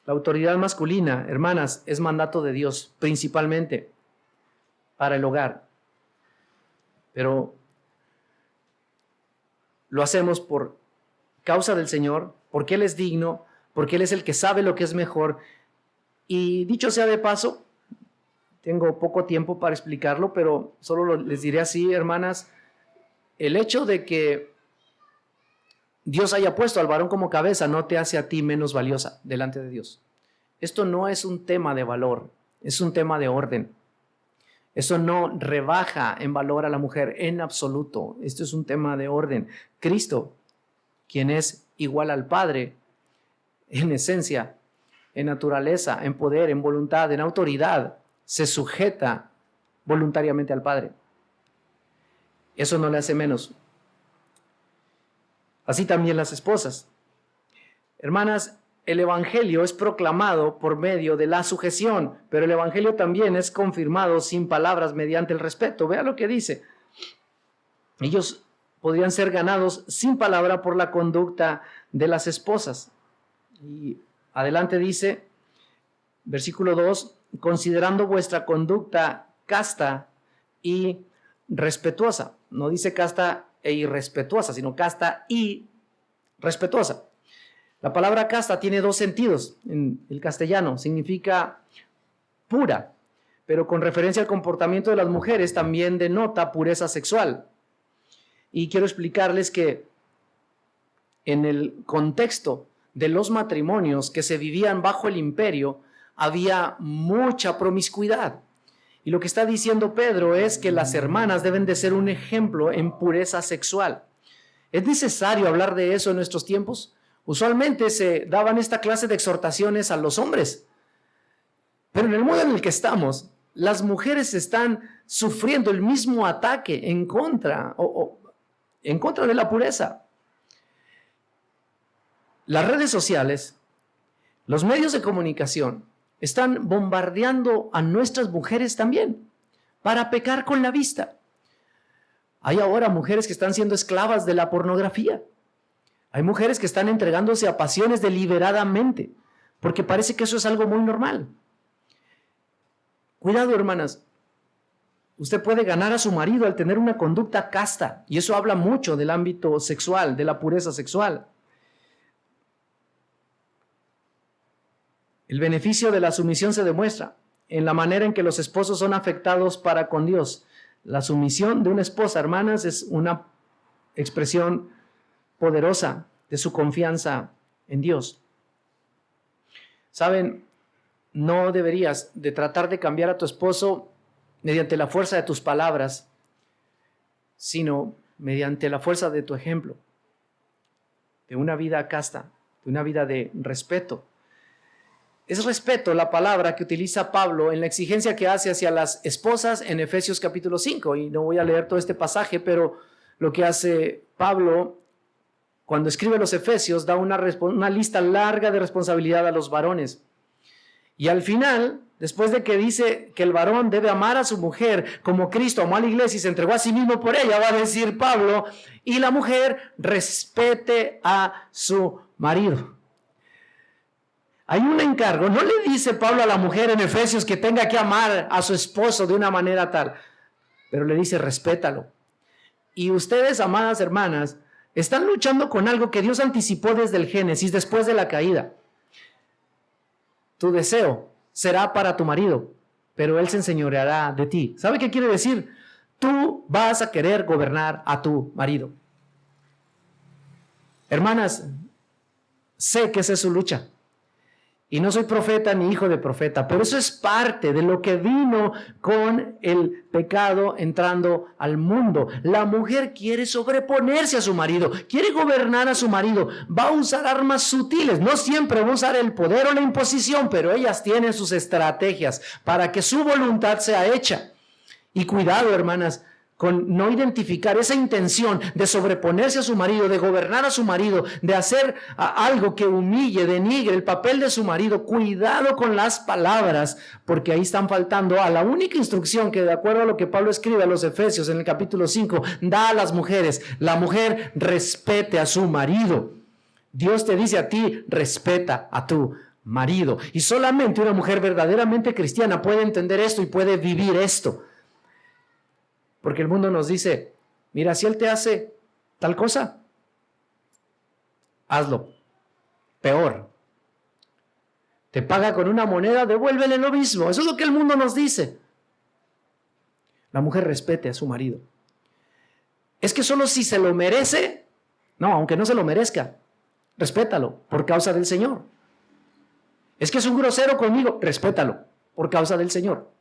La autoridad masculina, hermanas, es mandato de Dios, principalmente para el hogar. Pero lo hacemos por causa del Señor, porque Él es digno, porque Él es el que sabe lo que es mejor. Y dicho sea de paso, tengo poco tiempo para explicarlo, pero solo les diré así, hermanas, el hecho de que Dios haya puesto al varón como cabeza no te hace a ti menos valiosa delante de Dios. Esto no es un tema de valor, es un tema de orden. Eso no rebaja en valor a la mujer en absoluto. Esto es un tema de orden. Cristo, quien es igual al Padre, en esencia, en naturaleza, en poder, en voluntad, en autoridad, se sujeta voluntariamente al Padre. Eso no le hace menos. Así también las esposas. Hermanas, el Evangelio es proclamado por medio de la sujeción, pero el Evangelio también es confirmado sin palabras mediante el respeto. Vea lo que dice. Ellos podrían ser ganados sin palabra por la conducta de las esposas. Y adelante dice, versículo 2, considerando vuestra conducta casta y respetuosa. No dice casta e irrespetuosa, sino casta y respetuosa. La palabra casta tiene dos sentidos en el castellano. Significa pura, pero con referencia al comportamiento de las mujeres también denota pureza sexual. Y quiero explicarles que en el contexto de los matrimonios que se vivían bajo el imperio, había mucha promiscuidad. Y lo que está diciendo Pedro es que las hermanas deben de ser un ejemplo en pureza sexual. ¿Es necesario hablar de eso en nuestros tiempos? Usualmente se daban esta clase de exhortaciones a los hombres. Pero en el mundo en el que estamos, las mujeres están sufriendo el mismo ataque en contra de la pureza. Las redes sociales, los medios de comunicación, están bombardeando a nuestras mujeres también para pecar con la vista. Hay ahora mujeres que están siendo esclavas de la pornografía. Hay mujeres que están entregándose a pasiones deliberadamente, porque parece que eso es algo muy normal. Cuidado, hermanas. Usted puede ganar a su marido al tener una conducta casta, y eso habla mucho del ámbito sexual, de la pureza sexual. El beneficio de la sumisión se demuestra en la manera en que los esposos son afectados para con Dios. La sumisión de una esposa, hermanas, es una expresión poderosa de su confianza en Dios. Saben, no deberías de tratar de cambiar a tu esposo mediante la fuerza de tus palabras, sino mediante la fuerza de tu ejemplo, de una vida casta, de una vida de respeto. Es respeto la palabra que utiliza Pablo en la exigencia que hace hacia las esposas en Efesios capítulo 5. Y no voy a leer todo este pasaje, pero lo que hace Pablo cuando escribe los Efesios da una lista larga de responsabilidad a los varones. Y al final, después de que dice que el varón debe amar a su mujer como Cristo amó a la iglesia y se entregó a sí mismo por ella, va a decir Pablo, y la mujer respete a su marido. Hay un encargo. No le dice Pablo a la mujer en Efesios que tenga que amar a su esposo de una manera tal, pero le dice respétalo. Y ustedes, amadas hermanas, están luchando con algo que Dios anticipó desde el Génesis, después de la caída. Tu deseo será para tu marido, pero él se enseñoreará de ti. ¿Sabe qué quiere decir? Tú vas a querer gobernar a tu marido. Hermanas, sé que esa es su lucha. Y no soy profeta ni hijo de profeta, pero eso es parte de lo que vino con el pecado entrando al mundo. La mujer quiere sobreponerse a su marido, quiere gobernar a su marido, va a usar armas sutiles, no siempre va a usar el poder o la imposición, pero ellas tienen sus estrategias para que su voluntad sea hecha. Y cuidado, hermanas, con no identificar esa intención de sobreponerse a su marido, de gobernar a su marido, de hacer algo que humille, denigre el papel de su marido. Cuidado con las palabras, porque ahí están faltando a la única instrucción que, de acuerdo a lo que Pablo escribe a los Efesios en el capítulo 5, da a las mujeres. La mujer respete a su marido. Dios te dice a ti, respeta a tu marido. Y solamente una mujer verdaderamente cristiana puede entender esto y puede vivir esto. Porque el mundo nos dice, mira, si él te hace tal cosa, hazlo. Peor. Te paga con una moneda, devuélvele lo mismo. Eso es lo que el mundo nos dice. La mujer respete a su marido. Es que solo si se lo merece, no, aunque no se lo merezca, respétalo por causa del Señor. Es que es un grosero conmigo, respétalo por causa del Señor.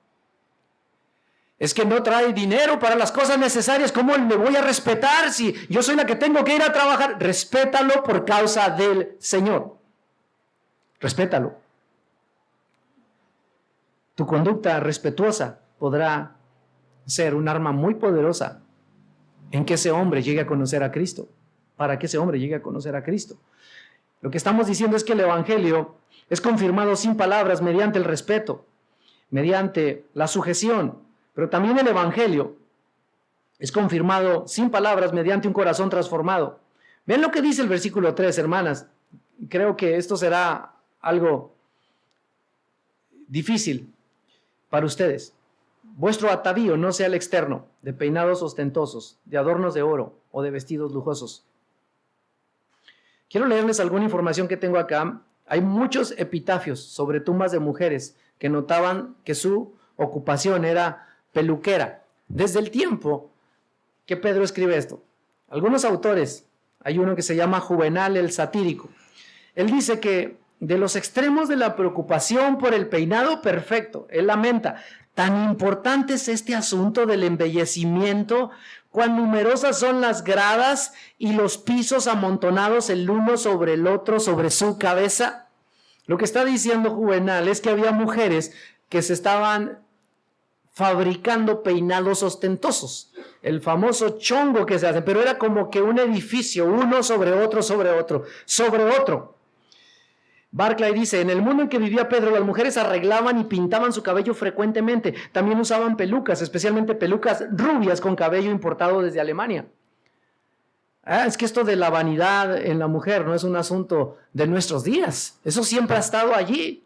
Es que no trae dinero para las cosas necesarias. ¿Cómo le voy a respetar si yo soy la que tengo que ir a trabajar? Respétalo por causa del Señor. Respétalo. Tu conducta respetuosa podrá ser un arma muy poderosa en que ese hombre llegue a conocer a Cristo, para que ese hombre llegue a conocer a Cristo. Lo que estamos diciendo es que el evangelio es confirmado sin palabras mediante el respeto, mediante la sujeción, pero también el evangelio es confirmado sin palabras mediante un corazón transformado. Ven lo que dice el versículo 3, hermanas. Creo que esto será algo difícil para ustedes. Vuestro atavío no sea el externo, de peinados ostentosos, de adornos de oro o de vestidos lujosos. Quiero leerles alguna información que tengo acá. Hay muchos epitafios sobre tumbas de mujeres que notaban que su ocupación era peluquera. Desde el tiempo que Pedro escribe esto, algunos autores, hay uno que se llama Juvenal el Satírico, él dice que de los extremos de la preocupación por el peinado perfecto, él lamenta, tan importante es este asunto del embellecimiento, cuán numerosas son las gradas y los pisos amontonados el uno sobre el otro sobre su cabeza. Lo que está diciendo Juvenal es que había mujeres que se estaban fabricando peinados ostentosos, el famoso chongo que se hace, pero era como que un edificio, uno sobre otro, sobre otro, sobre otro. Barclay dice, en el mundo en que vivía Pedro, las mujeres arreglaban y pintaban su cabello frecuentemente. También usaban pelucas, especialmente pelucas rubias con cabello importado desde Alemania. Es que esto de la vanidad en la mujer no es un asunto de nuestros días. Eso siempre ha estado allí.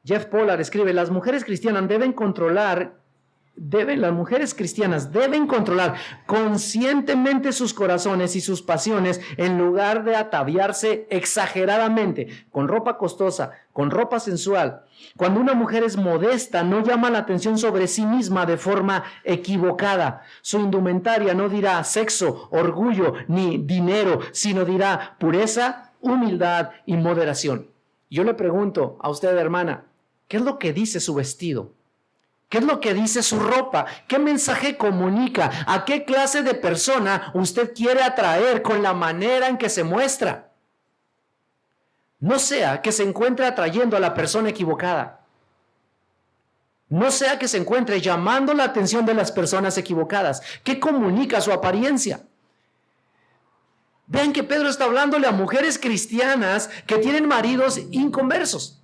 Jeff Pollard escribe, las mujeres cristianas deben controlar conscientemente sus corazones y sus pasiones en lugar de ataviarse exageradamente con ropa costosa, con ropa sensual. Cuando una mujer es modesta, no llama la atención sobre sí misma de forma equivocada. Su indumentaria no dirá sexo, orgullo ni dinero, sino dirá pureza, humildad y moderación. Yo le pregunto a usted, hermana, ¿qué es lo que dice su vestido? ¿Qué es lo que dice su ropa? ¿Qué mensaje comunica? ¿A qué clase de persona usted quiere atraer con la manera en que se muestra? No sea que se encuentre atrayendo a la persona equivocada. No sea que se encuentre llamando la atención de las personas equivocadas. ¿Qué comunica su apariencia? Vean que Pedro está hablándole a mujeres cristianas que tienen maridos inconversos.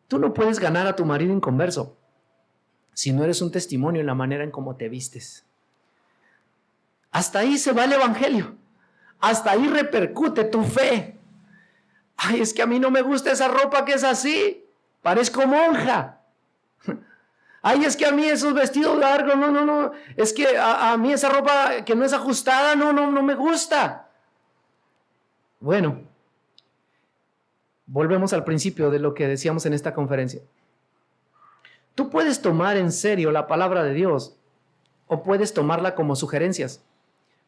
Tú no puedes ganar a tu marido inconverso si no eres un testimonio en la manera en cómo te vistes. Hasta ahí se va el evangelio. Hasta ahí repercute tu fe. Ay, es que a mí no me gusta esa ropa que es así. Parezco monja. Ay, es que a mí esos vestidos largos, no. Es que a mí esa ropa que no es ajustada, no me gusta. Bueno. Volvemos al principio de lo que decíamos en esta conferencia. Tú puedes tomar en serio la palabra de Dios o puedes tomarla como sugerencias,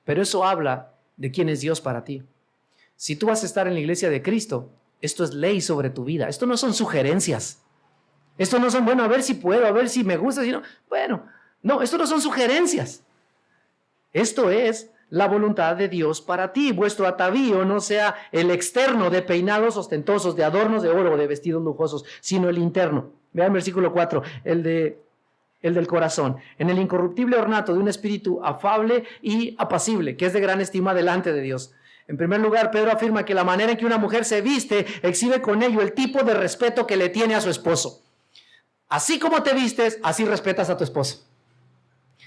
pero eso habla de quién es Dios para ti. Si tú vas a estar en la iglesia de Cristo, esto es ley sobre tu vida. Esto no son sugerencias. Esto no son, bueno, a ver si puedo, a ver si me gusta. Si no. Bueno, no, esto no son sugerencias. Esto es la voluntad de Dios para ti. Vuestro atavío no sea el externo de peinados ostentosos, de adornos de oro o de vestidos lujosos, sino el interno. Vean versículo 4, el del corazón. En el incorruptible ornato de un espíritu afable y apacible, que es de gran estima delante de Dios. En primer lugar, Pedro afirma que la manera en que una mujer se viste exhibe con ello el tipo de respeto que le tiene a su esposo. Así como te vistes, así respetas a tu esposo.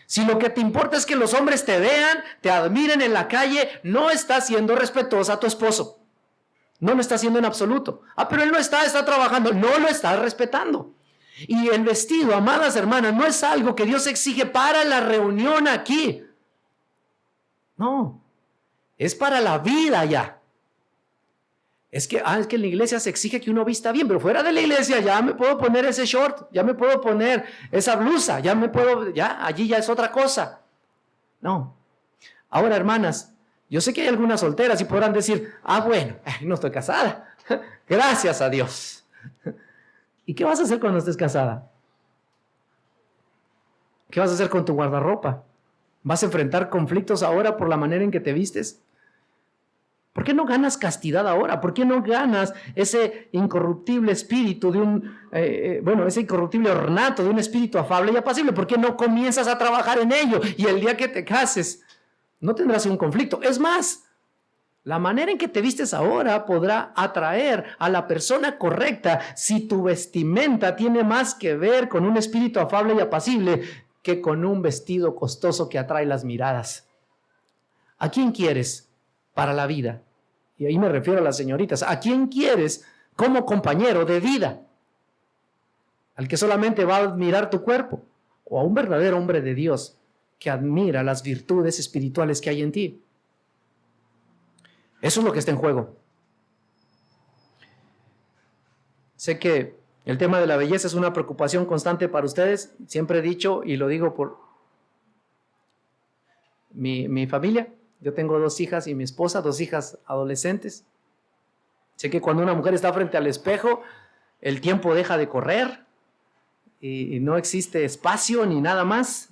Si lo que te importa es que los hombres te vean, te admiren en la calle, no estás siendo respetuosa a tu esposo. No lo está haciendo en absoluto. Pero él no está trabajando, no lo estás respetando. Y el vestido, amadas hermanas, no es algo que Dios exige para la reunión aquí. No, es para la vida ya. Es que en la iglesia se exige que uno vista bien, pero fuera de la iglesia ya me puedo poner ese short, ya me puedo poner esa blusa, allí ya es otra cosa. No. Ahora, hermanas, yo sé que hay algunas solteras y podrán decir, bueno, no estoy casada. Gracias a Dios. ¿Y qué vas a hacer cuando estés casada? ¿Qué vas a hacer con tu guardarropa? ¿Vas a enfrentar conflictos ahora por la manera en que te vistes? ¿Por qué no ganas castidad ahora? ¿Por qué no ganas ese incorruptible espíritu ese incorruptible ornato de un espíritu afable y apacible? ¿Por qué no comienzas a trabajar en ello? Y el día que te cases, no tendrás un conflicto. Es más, la manera en que te vistes ahora podrá atraer a la persona correcta si tu vestimenta tiene más que ver con un espíritu afable y apacible que con un vestido costoso que atrae las miradas. ¿A quién quieres para la vida? Y ahí me refiero a las señoritas. ¿A quién quieres como compañero de vida? ¿Al que solamente va a admirar tu cuerpo? ¿O a un verdadero hombre de Dios que admira las virtudes espirituales que hay en ti? Eso es lo que está en juego. Sé que el tema de la belleza es una preocupación constante para ustedes. Siempre he dicho, y lo digo por mi familia. Yo tengo 2 hijas y mi esposa, 2 hijas adolescentes. Sé que cuando una mujer está frente al espejo, el tiempo deja de correr y no existe espacio ni nada más.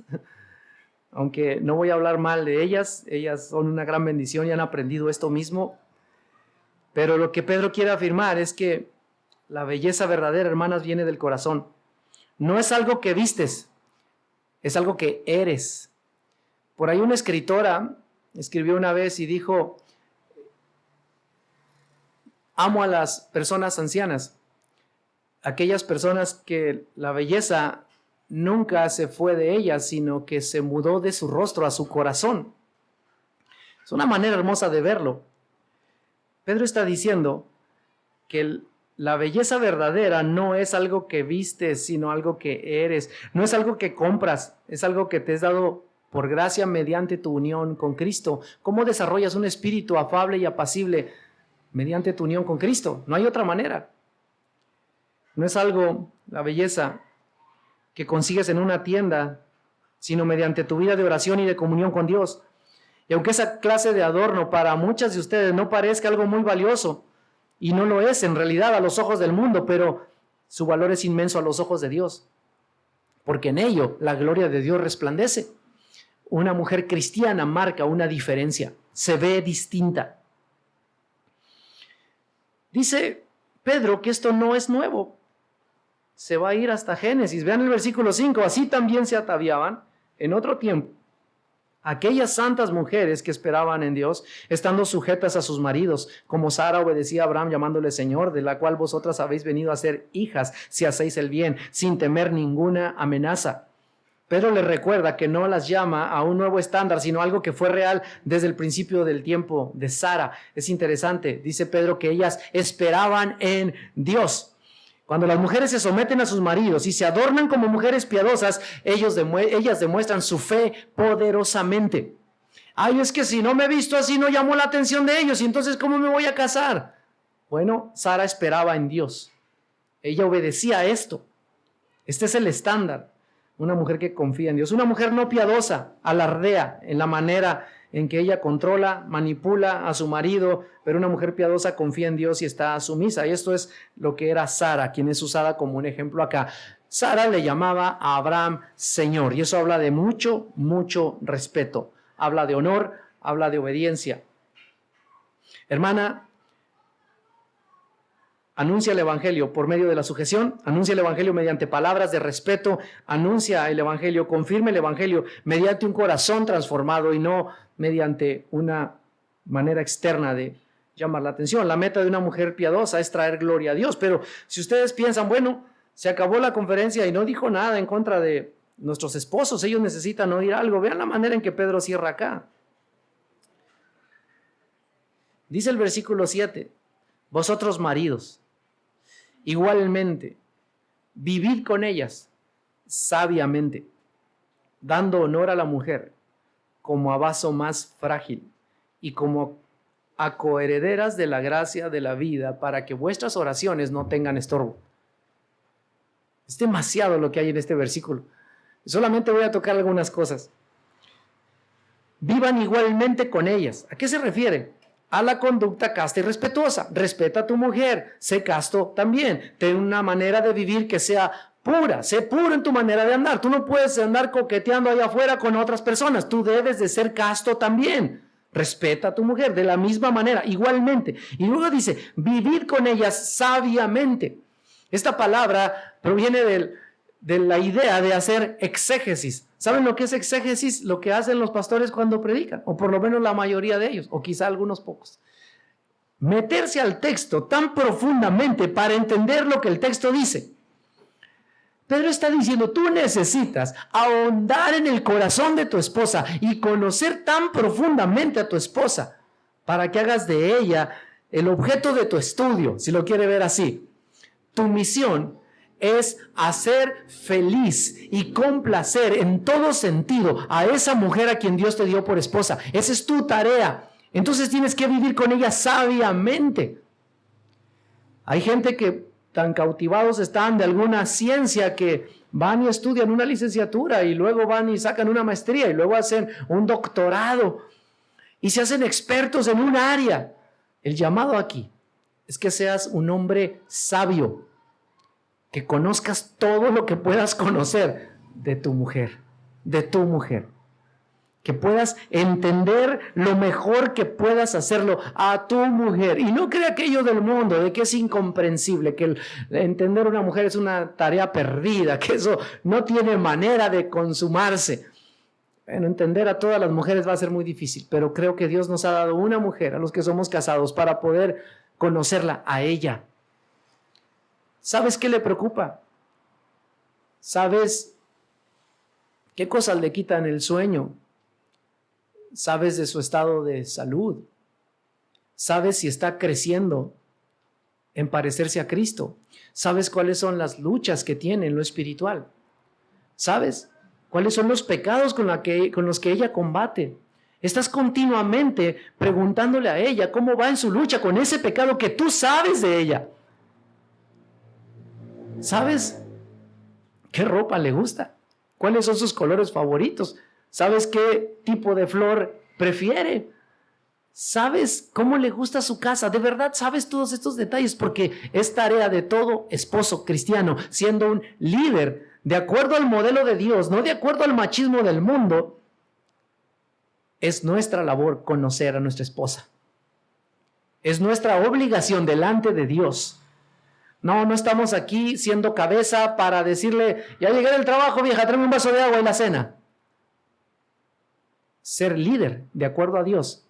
Aunque no voy a hablar mal de ellas son una gran bendición y han aprendido esto mismo. Pero lo que Pedro quiere afirmar es que la belleza verdadera, hermanas, viene del corazón. No es algo que vistes, es algo que eres. Por ahí una escritora escribió una vez y dijo: amo a las personas ancianas, aquellas personas que la belleza nunca se fue de ellas, sino que se mudó de su rostro a su corazón. Es una manera hermosa de verlo. Pedro está diciendo que la belleza verdadera no es algo que vistes, sino algo que eres. No es algo que compras, es algo que te es dado por gracia mediante tu unión con Cristo. ¿Cómo desarrollas un espíritu afable y apacible? Mediante tu unión con Cristo. No hay otra manera. No es algo, la belleza, que consigues en una tienda, sino mediante tu vida de oración y de comunión con Dios. Y aunque esa clase de adorno para muchas de ustedes no parezca algo muy valioso, y no lo es en realidad a los ojos del mundo, pero su valor es inmenso a los ojos de Dios, porque en ello la gloria de Dios resplandece. Una mujer cristiana marca una diferencia, se ve distinta. Dice Pedro que esto no es nuevo. Se va a ir hasta Génesis. Vean el versículo 5. Así también se ataviaban en otro tiempo aquellas santas mujeres que esperaban en Dios, estando sujetas a sus maridos, como Sara obedecía a Abraham llamándole Señor, de la cual vosotras habéis venido a ser hijas, si hacéis el bien, sin temer ninguna amenaza. Pedro les recuerda que no las llama a un nuevo estándar, sino algo que fue real desde el principio del tiempo de Sara. Es interesante, dice Pedro, que ellas esperaban en Dios. Cuando las mujeres se someten a sus maridos y se adornan como mujeres piadosas, ellas demuestran su fe poderosamente. Ay, es que si no me he visto así no llamó la atención de ellos, y entonces ¿cómo me voy a casar? Bueno, Sara esperaba en Dios. Ella obedecía a esto. Este es el estándar. Una mujer que confía en Dios. Una mujer no piadosa, alardea en la manera en que ella controla, manipula a su marido, pero una mujer piadosa confía en Dios y está sumisa. Y esto es lo que era Sara, quien es usada como un ejemplo acá. Sara le llamaba a Abraham Señor, y eso habla de mucho, mucho respeto. Habla de honor, habla de obediencia. Hermana, anuncia el evangelio por medio de la sujeción, anuncia el evangelio mediante palabras de respeto, anuncia el evangelio, confirma el evangelio mediante un corazón transformado y no mediante una manera externa de llamar la atención. La meta de una mujer piadosa es traer gloria a Dios, pero si ustedes piensan, bueno, se acabó la conferencia y no dijo nada en contra de nuestros esposos, ellos necesitan oír algo, vean la manera en que Pedro cierra acá. Dice el versículo 7, vosotros maridos, igualmente, vivid con ellas sabiamente, dando honor a la mujer como a vaso más frágil y como a coherederas de la gracia de la vida, para que vuestras oraciones no tengan estorbo. Es demasiado lo que hay en este versículo. Solamente voy a tocar algunas cosas. Vivan igualmente con ellas. ¿A qué se refiere? A la conducta casta y respetuosa. Respeta a tu mujer, sé casto también. Ten una manera de vivir que sea pura, sé puro en tu manera de andar. Tú no puedes andar coqueteando allá afuera con otras personas. Tú debes de ser casto también. Respeta a tu mujer de la misma manera, igualmente. Y luego dice, vivid con ellas sabiamente. Esta palabra proviene de la idea de hacer exégesis. ¿Saben lo que es exégesis? Lo que hacen los pastores cuando predican, o por lo menos la mayoría de ellos, o quizá algunos pocos. Meterse al texto tan profundamente para entender lo que el texto dice. Pedro está diciendo, tú necesitas ahondar en el corazón de tu esposa y conocer tan profundamente a tu esposa para que hagas de ella el objeto de tu estudio, si lo quiere ver así. Tu misión es hacer feliz y complacer en todo sentido a esa mujer a quien Dios te dio por esposa. Esa es tu tarea. Entonces tienes que vivir con ella sabiamente. Hay gente que tan cautivados están de alguna ciencia que van y estudian una licenciatura y luego van y sacan una maestría y luego hacen un doctorado y se hacen expertos en un área. El llamado aquí es que seas un hombre sabio, que conozcas todo lo que puedas conocer de tu mujer, que puedas entender lo mejor que puedas hacerlo a tu mujer. Y no crea aquello del mundo, de que es incomprensible, que entender a una mujer es una tarea perdida, que eso no tiene manera de consumarse. Bueno, entender a todas las mujeres va a ser muy difícil, pero creo que Dios nos ha dado una mujer a los que somos casados para poder conocerla a ella. ¿Sabes qué le preocupa? ¿Sabes qué cosas le quitan el sueño? ¿Sabes de su estado de salud? ¿Sabes si está creciendo en parecerse a Cristo? ¿Sabes cuáles son las luchas que tiene en lo espiritual? ¿Sabes cuáles son los pecados con los que ella combate? Estás continuamente preguntándole a ella cómo va en su lucha con ese pecado que tú sabes de ella. ¿Sabes qué ropa le gusta? ¿Cuáles son sus colores favoritos? ¿Sabes qué tipo de flor prefiere? ¿Sabes cómo le gusta su casa? ¿De verdad sabes todos estos detalles? Porque es tarea de todo esposo cristiano, siendo un líder, de acuerdo al modelo de Dios, no de acuerdo al machismo del mundo. Es nuestra labor conocer a nuestra esposa. Es nuestra obligación delante de Dios. No estamos aquí siendo cabeza para decirle, ya llegué del trabajo, vieja, tráeme un vaso de agua y la cena. Ser líder, de acuerdo a Dios,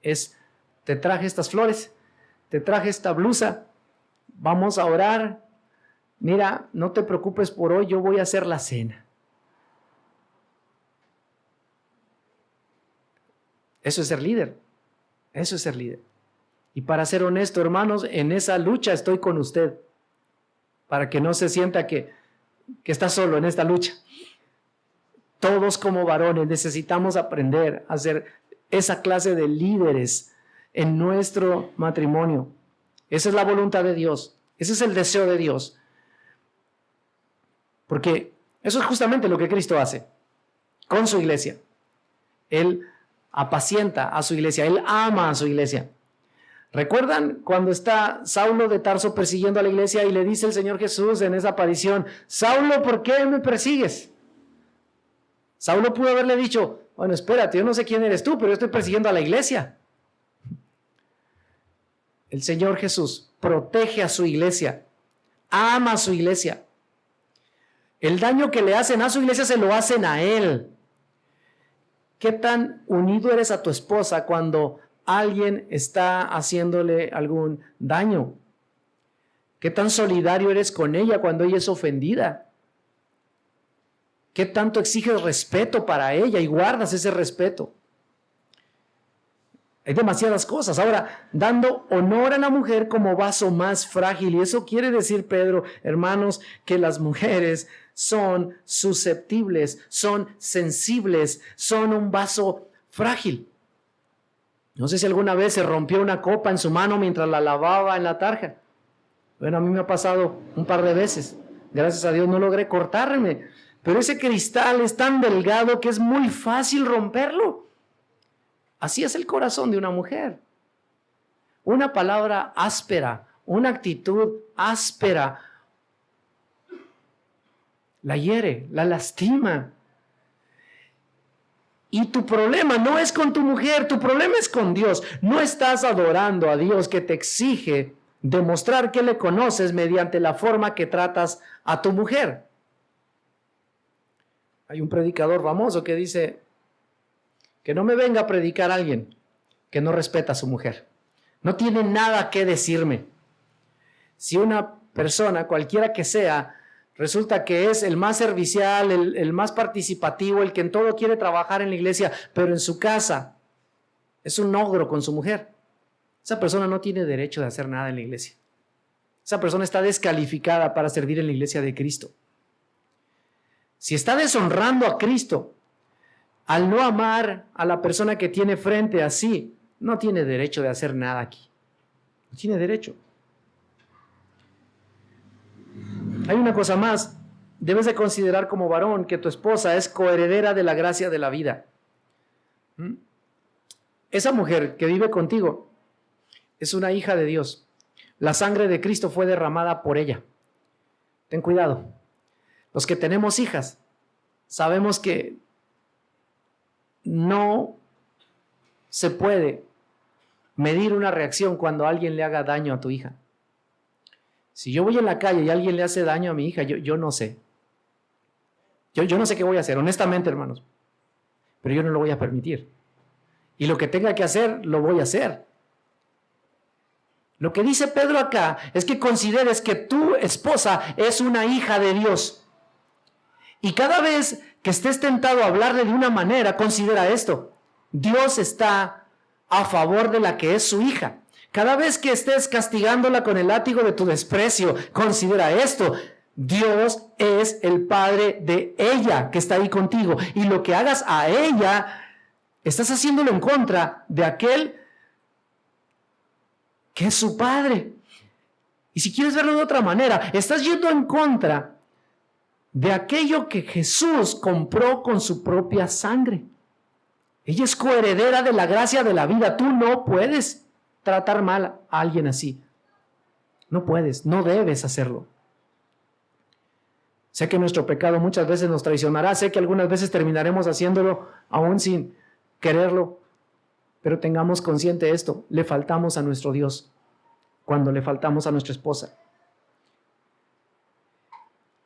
es, te traje estas flores, te traje esta blusa, vamos a orar, mira, no te preocupes por hoy, yo voy a hacer la cena. Eso es ser líder, eso es ser líder. Y para ser honesto, hermanos, en esa lucha estoy con usted, para que no se sienta que está solo en esta lucha. Todos como varones necesitamos aprender a ser esa clase de líderes en nuestro matrimonio. Esa es la voluntad de Dios. Ese es el deseo de Dios. Porque eso es justamente lo que Cristo hace con su iglesia. Él apacienta a su iglesia. Él ama a su iglesia. ¿Recuerdan cuando está Saulo de Tarso persiguiendo a la iglesia y le dice el Señor Jesús en esa aparición, Saulo, ¿por qué me persigues? Saulo pudo haberle dicho, bueno, espérate, yo no sé quién eres tú, pero yo estoy persiguiendo a la iglesia. El Señor Jesús protege a su iglesia, ama a su iglesia. El daño que le hacen a su iglesia se lo hacen a él. ¿Qué tan unido eres a tu esposa cuando alguien está haciéndole algún daño? ¿Qué tan solidario eres con ella cuando ella es ofendida? ¿Qué tanto exiges respeto para ella y guardas ese respeto? Hay demasiadas cosas. Ahora, dando honor a la mujer como vaso más frágil. Y eso quiere decir, Pedro, hermanos, que las mujeres son susceptibles, son sensibles, son un vaso frágil. No sé si alguna vez se rompió una copa en su mano mientras la lavaba en la tarja. Bueno, a mí me ha pasado un par de veces. Gracias a Dios no logré cortarme. Pero ese cristal es tan delgado que es muy fácil romperlo. Así es el corazón de una mujer. Una palabra áspera, una actitud áspera, la hiere, la lastima. Y tu problema no es con tu mujer, tu problema es con Dios. No estás adorando a Dios que te exige demostrar que le conoces mediante la forma que tratas a tu mujer. Hay un predicador famoso que dice que no me venga a predicar a alguien que no respeta a su mujer. No tiene nada que decirme. Si una persona, cualquiera que sea, resulta que es el más servicial, el más participativo, el que en todo quiere trabajar en la iglesia, pero en su casa es un ogro con su mujer, esa persona no tiene derecho de hacer nada en la iglesia. Esa persona está descalificada para servir en la iglesia de Cristo. Si está deshonrando a Cristo al no amar a la persona que tiene frente a sí, no tiene derecho de hacer nada aquí. No tiene derecho. Hay una cosa más. Debes de considerar como varón que tu esposa es coheredera de la gracia de la vida. Esa mujer que vive contigo es una hija de Dios. La sangre de Cristo fue derramada por ella. Ten cuidado. Los que tenemos hijas, sabemos que no se puede medir una reacción cuando alguien le haga daño a tu hija. Si yo voy en la calle y alguien le hace daño a mi hija, yo no sé. Yo no sé qué voy a hacer, honestamente, hermanos. Pero yo no lo voy a permitir. Y lo que tenga que hacer, lo voy a hacer. Lo que dice Pedro acá es que consideres que tu esposa es una hija de Dios. Y cada vez que estés tentado a hablarle de una manera, considera esto. Dios está a favor de la que es su hija. Cada vez que estés castigándola con el látigo de tu desprecio, considera esto. Dios es el padre de ella que está ahí contigo. Y lo que hagas a ella, estás haciéndolo en contra de aquel que es su padre. Y si quieres verlo de otra manera, estás yendo en contra de aquello que Jesús compró con su propia sangre. Ella es coheredera de la gracia de la vida. Tú no puedes tratar mal a alguien así. No puedes, no debes hacerlo. Sé que nuestro pecado muchas veces nos traicionará, sé que algunas veces terminaremos haciéndolo aún sin quererlo, pero tengamos consciente esto, le faltamos a nuestro Dios cuando le faltamos a nuestra esposa.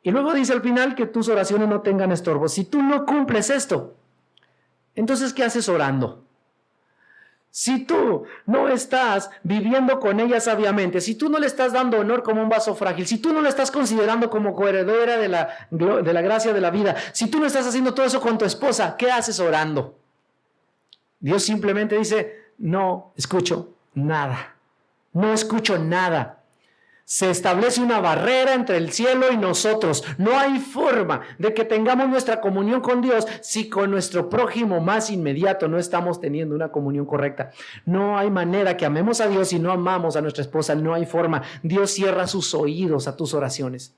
Y luego dice al final que tus oraciones no tengan estorbo. Si tú no cumples esto, entonces ¿qué haces orando? Si tú no estás viviendo con ella sabiamente, si tú no le estás dando honor como un vaso frágil, si tú no le estás considerando como coheredera de la gracia de la vida, si tú no estás haciendo todo eso con tu esposa, ¿qué haces orando? Dios simplemente dice, no escucho nada, no escucho nada. Se establece una barrera entre el cielo y nosotros. No hay forma de que tengamos nuestra comunión con Dios si con nuestro prójimo más inmediato no estamos teniendo una comunión correcta. No hay manera que amemos a Dios si no amamos a nuestra esposa. No hay forma. Dios cierra sus oídos a tus oraciones.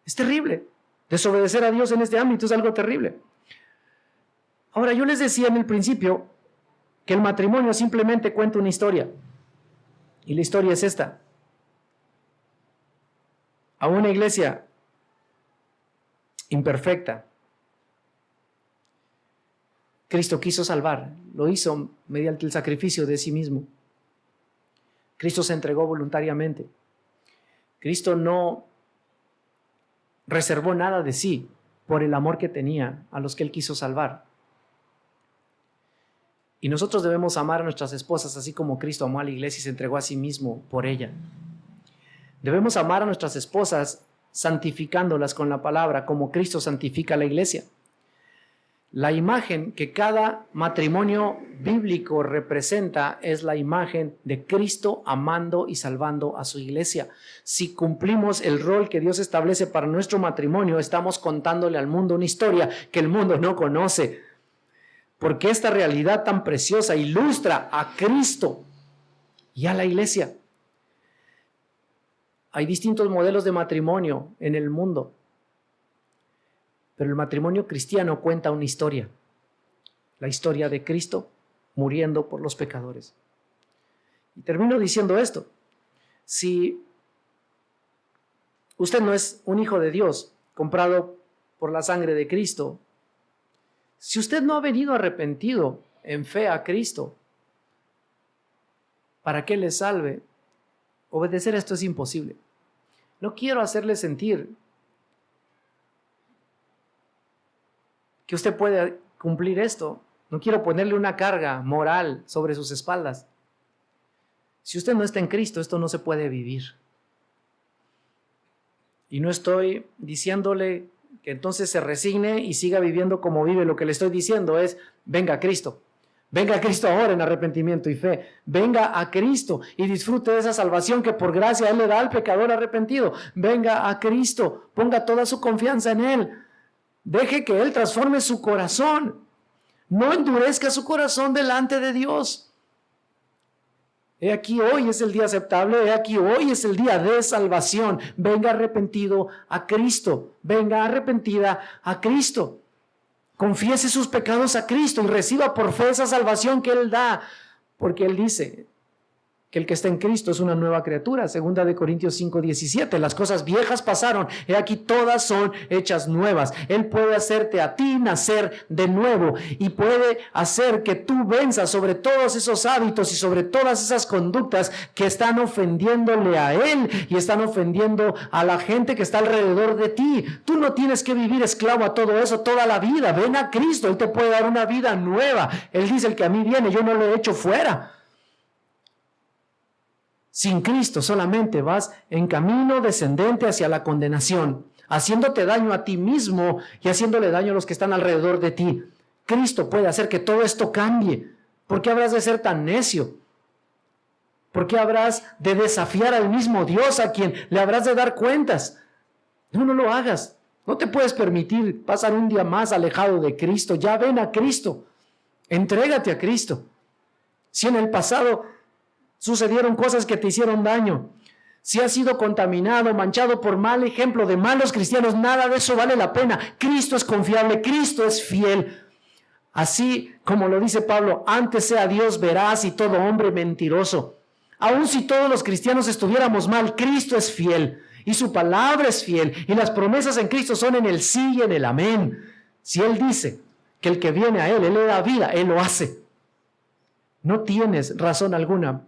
Es terrible. Desobedecer a Dios en este ámbito es algo terrible. Ahora, yo les decía en el principio que el matrimonio simplemente cuenta una historia. Y la historia es esta. A una iglesia imperfecta, Cristo quiso salvar. Lo hizo mediante el sacrificio de sí mismo. Cristo se entregó voluntariamente. Cristo no reservó nada de sí por el amor que tenía a los que Él quiso salvar. Y nosotros debemos amar a nuestras esposas así como Cristo amó a la iglesia y se entregó a sí mismo por ella. Debemos amar a nuestras esposas santificándolas con la palabra como Cristo santifica a la iglesia. La imagen que cada matrimonio bíblico representa es la imagen de Cristo amando y salvando a su iglesia. Si cumplimos el rol que Dios establece para nuestro matrimonio, estamos contándole al mundo una historia que el mundo no conoce. Porque esta realidad tan preciosa ilustra a Cristo y a la iglesia. Hay distintos modelos de matrimonio en el mundo, pero el matrimonio cristiano cuenta una historia. La historia de Cristo muriendo por los pecadores. Y termino diciendo esto. Si usted no es un hijo de Dios comprado por la sangre de Cristo, Si usted no ha venido arrepentido en fe a Cristo, para que le salve, obedecer esto es imposible. No quiero hacerle sentir que usted puede cumplir esto. No quiero ponerle una carga moral sobre sus espaldas. Si usted no está en Cristo, esto no se puede vivir. Y no estoy diciéndole que entonces se resigne y siga viviendo como vive. Lo que le estoy diciendo es, venga a Cristo. Venga a Cristo ahora en arrepentimiento y fe. Venga a Cristo y disfrute de esa salvación que por gracia Él le da al pecador arrepentido. Venga a Cristo. Ponga toda su confianza en Él. Deje que Él transforme su corazón. No endurezca su corazón delante de Dios. He aquí hoy es el día aceptable, he aquí hoy es el día de salvación. Venga arrepentido a Cristo, venga arrepentida a Cristo. Confiese sus pecados a Cristo y reciba por fe esa salvación que Él da. Porque Él dice que el que está en Cristo es una nueva criatura. 2 Corintios 5:17. Las cosas viejas pasaron, he aquí todas son hechas nuevas. Él puede hacerte a ti nacer de nuevo y puede hacer que tú venzas sobre todos esos hábitos y sobre todas esas conductas que están ofendiéndole a Él y están ofendiendo a la gente que está alrededor de ti. Tú no tienes que vivir esclavo a todo eso toda la vida. Ven a Cristo, Él te puede dar una vida nueva. Él dice, el que a mí viene, yo no lo he hecho fuera. Sin Cristo solamente vas en camino descendente hacia la condenación, haciéndote daño a ti mismo y haciéndole daño a los que están alrededor de ti. Cristo puede hacer que todo esto cambie. ¿Por qué habrás de ser tan necio? ¿Por qué habrás de desafiar al mismo Dios a quien le habrás de dar cuentas? No lo hagas. No te puedes permitir pasar un día más alejado de Cristo. Ya ven a Cristo. Entrégate a Cristo. Si en el pasado sucedieron cosas que te hicieron daño, si has sido contaminado, manchado por mal ejemplo de malos cristianos, nada de eso vale la pena. Cristo es confiable, Cristo es fiel. Así como lo dice Pablo, antes sea Dios veraz y todo hombre mentiroso. Aun si todos los cristianos estuviéramos mal, Cristo es fiel y su palabra es fiel y las promesas en Cristo son en el sí y en el amén. Si Él dice que el que viene a Él le da vida, Él lo hace. No tienes razón alguna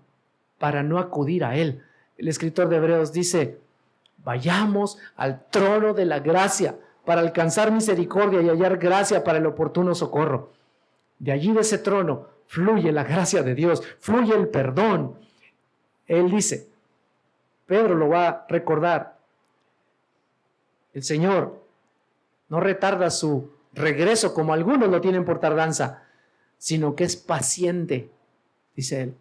para no acudir a Él. El escritor de Hebreos dice, vayamos al trono de la gracia para alcanzar misericordia y hallar gracia para el oportuno socorro. De allí de ese trono fluye la gracia de Dios, fluye el perdón. Él dice, Pedro lo va a recordar, el Señor no retarda su regreso como algunos lo tienen por tardanza, sino que es paciente, dice Él.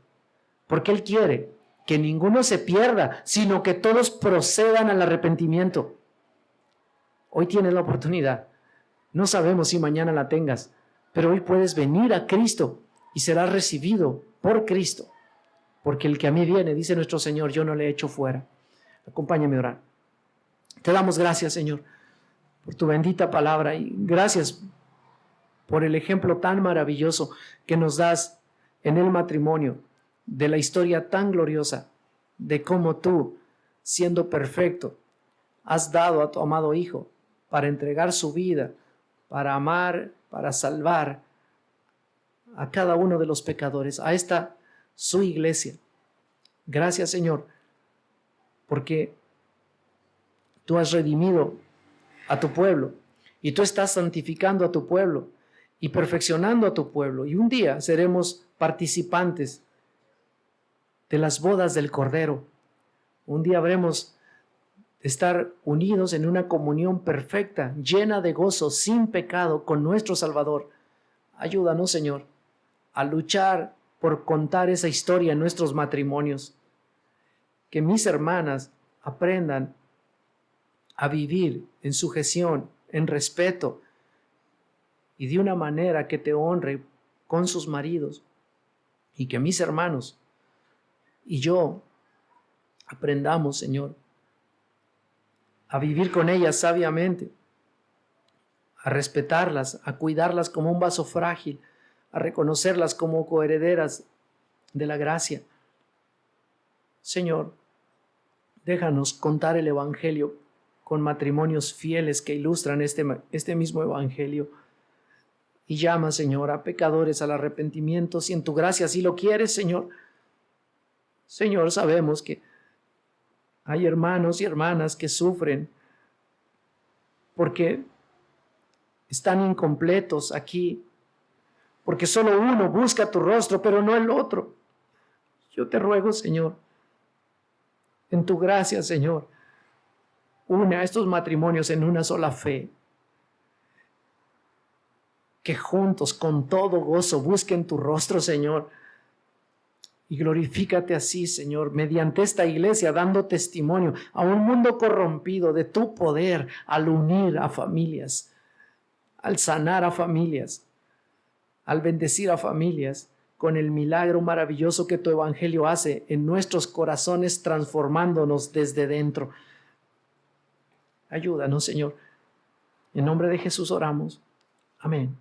Porque Él quiere que ninguno se pierda, sino que todos procedan al arrepentimiento. Hoy tienes la oportunidad. No sabemos si mañana la tengas, pero hoy puedes venir a Cristo y serás recibido por Cristo. Porque el que a mí viene, dice nuestro Señor, yo no le echo fuera. Acompáñame a orar. Te damos gracias, Señor, por tu bendita palabra y gracias por el ejemplo tan maravilloso que nos das en el matrimonio, de la historia tan gloriosa de cómo tú, siendo perfecto, has dado a tu amado Hijo para entregar su vida, para amar, para salvar a cada uno de los pecadores, a esta su iglesia. Gracias, Señor, porque tú has redimido a tu pueblo y tú estás santificando a tu pueblo y perfeccionando a tu pueblo, y un día seremos participantes de las bodas del Cordero. Un día habremos de estar unidos en una comunión perfecta, llena de gozo, sin pecado, con nuestro Salvador. Ayúdanos, Señor, a luchar por contar esa historia en nuestros matrimonios. Que mis hermanas aprendan a vivir en sujeción, en respeto y de una manera que te honre con sus maridos. Y que mis hermanos y yo aprendamos, Señor, a vivir con ellas sabiamente, a respetarlas, a cuidarlas como un vaso frágil, a reconocerlas como coherederas de la gracia. Señor, déjanos contar el Evangelio con matrimonios fieles que ilustran este mismo Evangelio y llama, Señor, a pecadores al arrepentimiento, si en tu gracia así lo quieres, Señor. Señor, sabemos que hay hermanos y hermanas que sufren porque están incompletos aquí, porque solo uno busca tu rostro, pero no el otro. Yo te ruego, Señor, en tu gracia, Señor, une a estos matrimonios en una sola fe, que juntos, con todo gozo, busquen tu rostro, Señor, y glorifícate así, Señor, mediante esta iglesia, dando testimonio a un mundo corrompido de tu poder al unir a familias, al sanar a familias, al bendecir a familias con el milagro maravilloso que tu evangelio hace en nuestros corazones, transformándonos desde dentro. Ayúdanos, Señor. En nombre de Jesús oramos. Amén.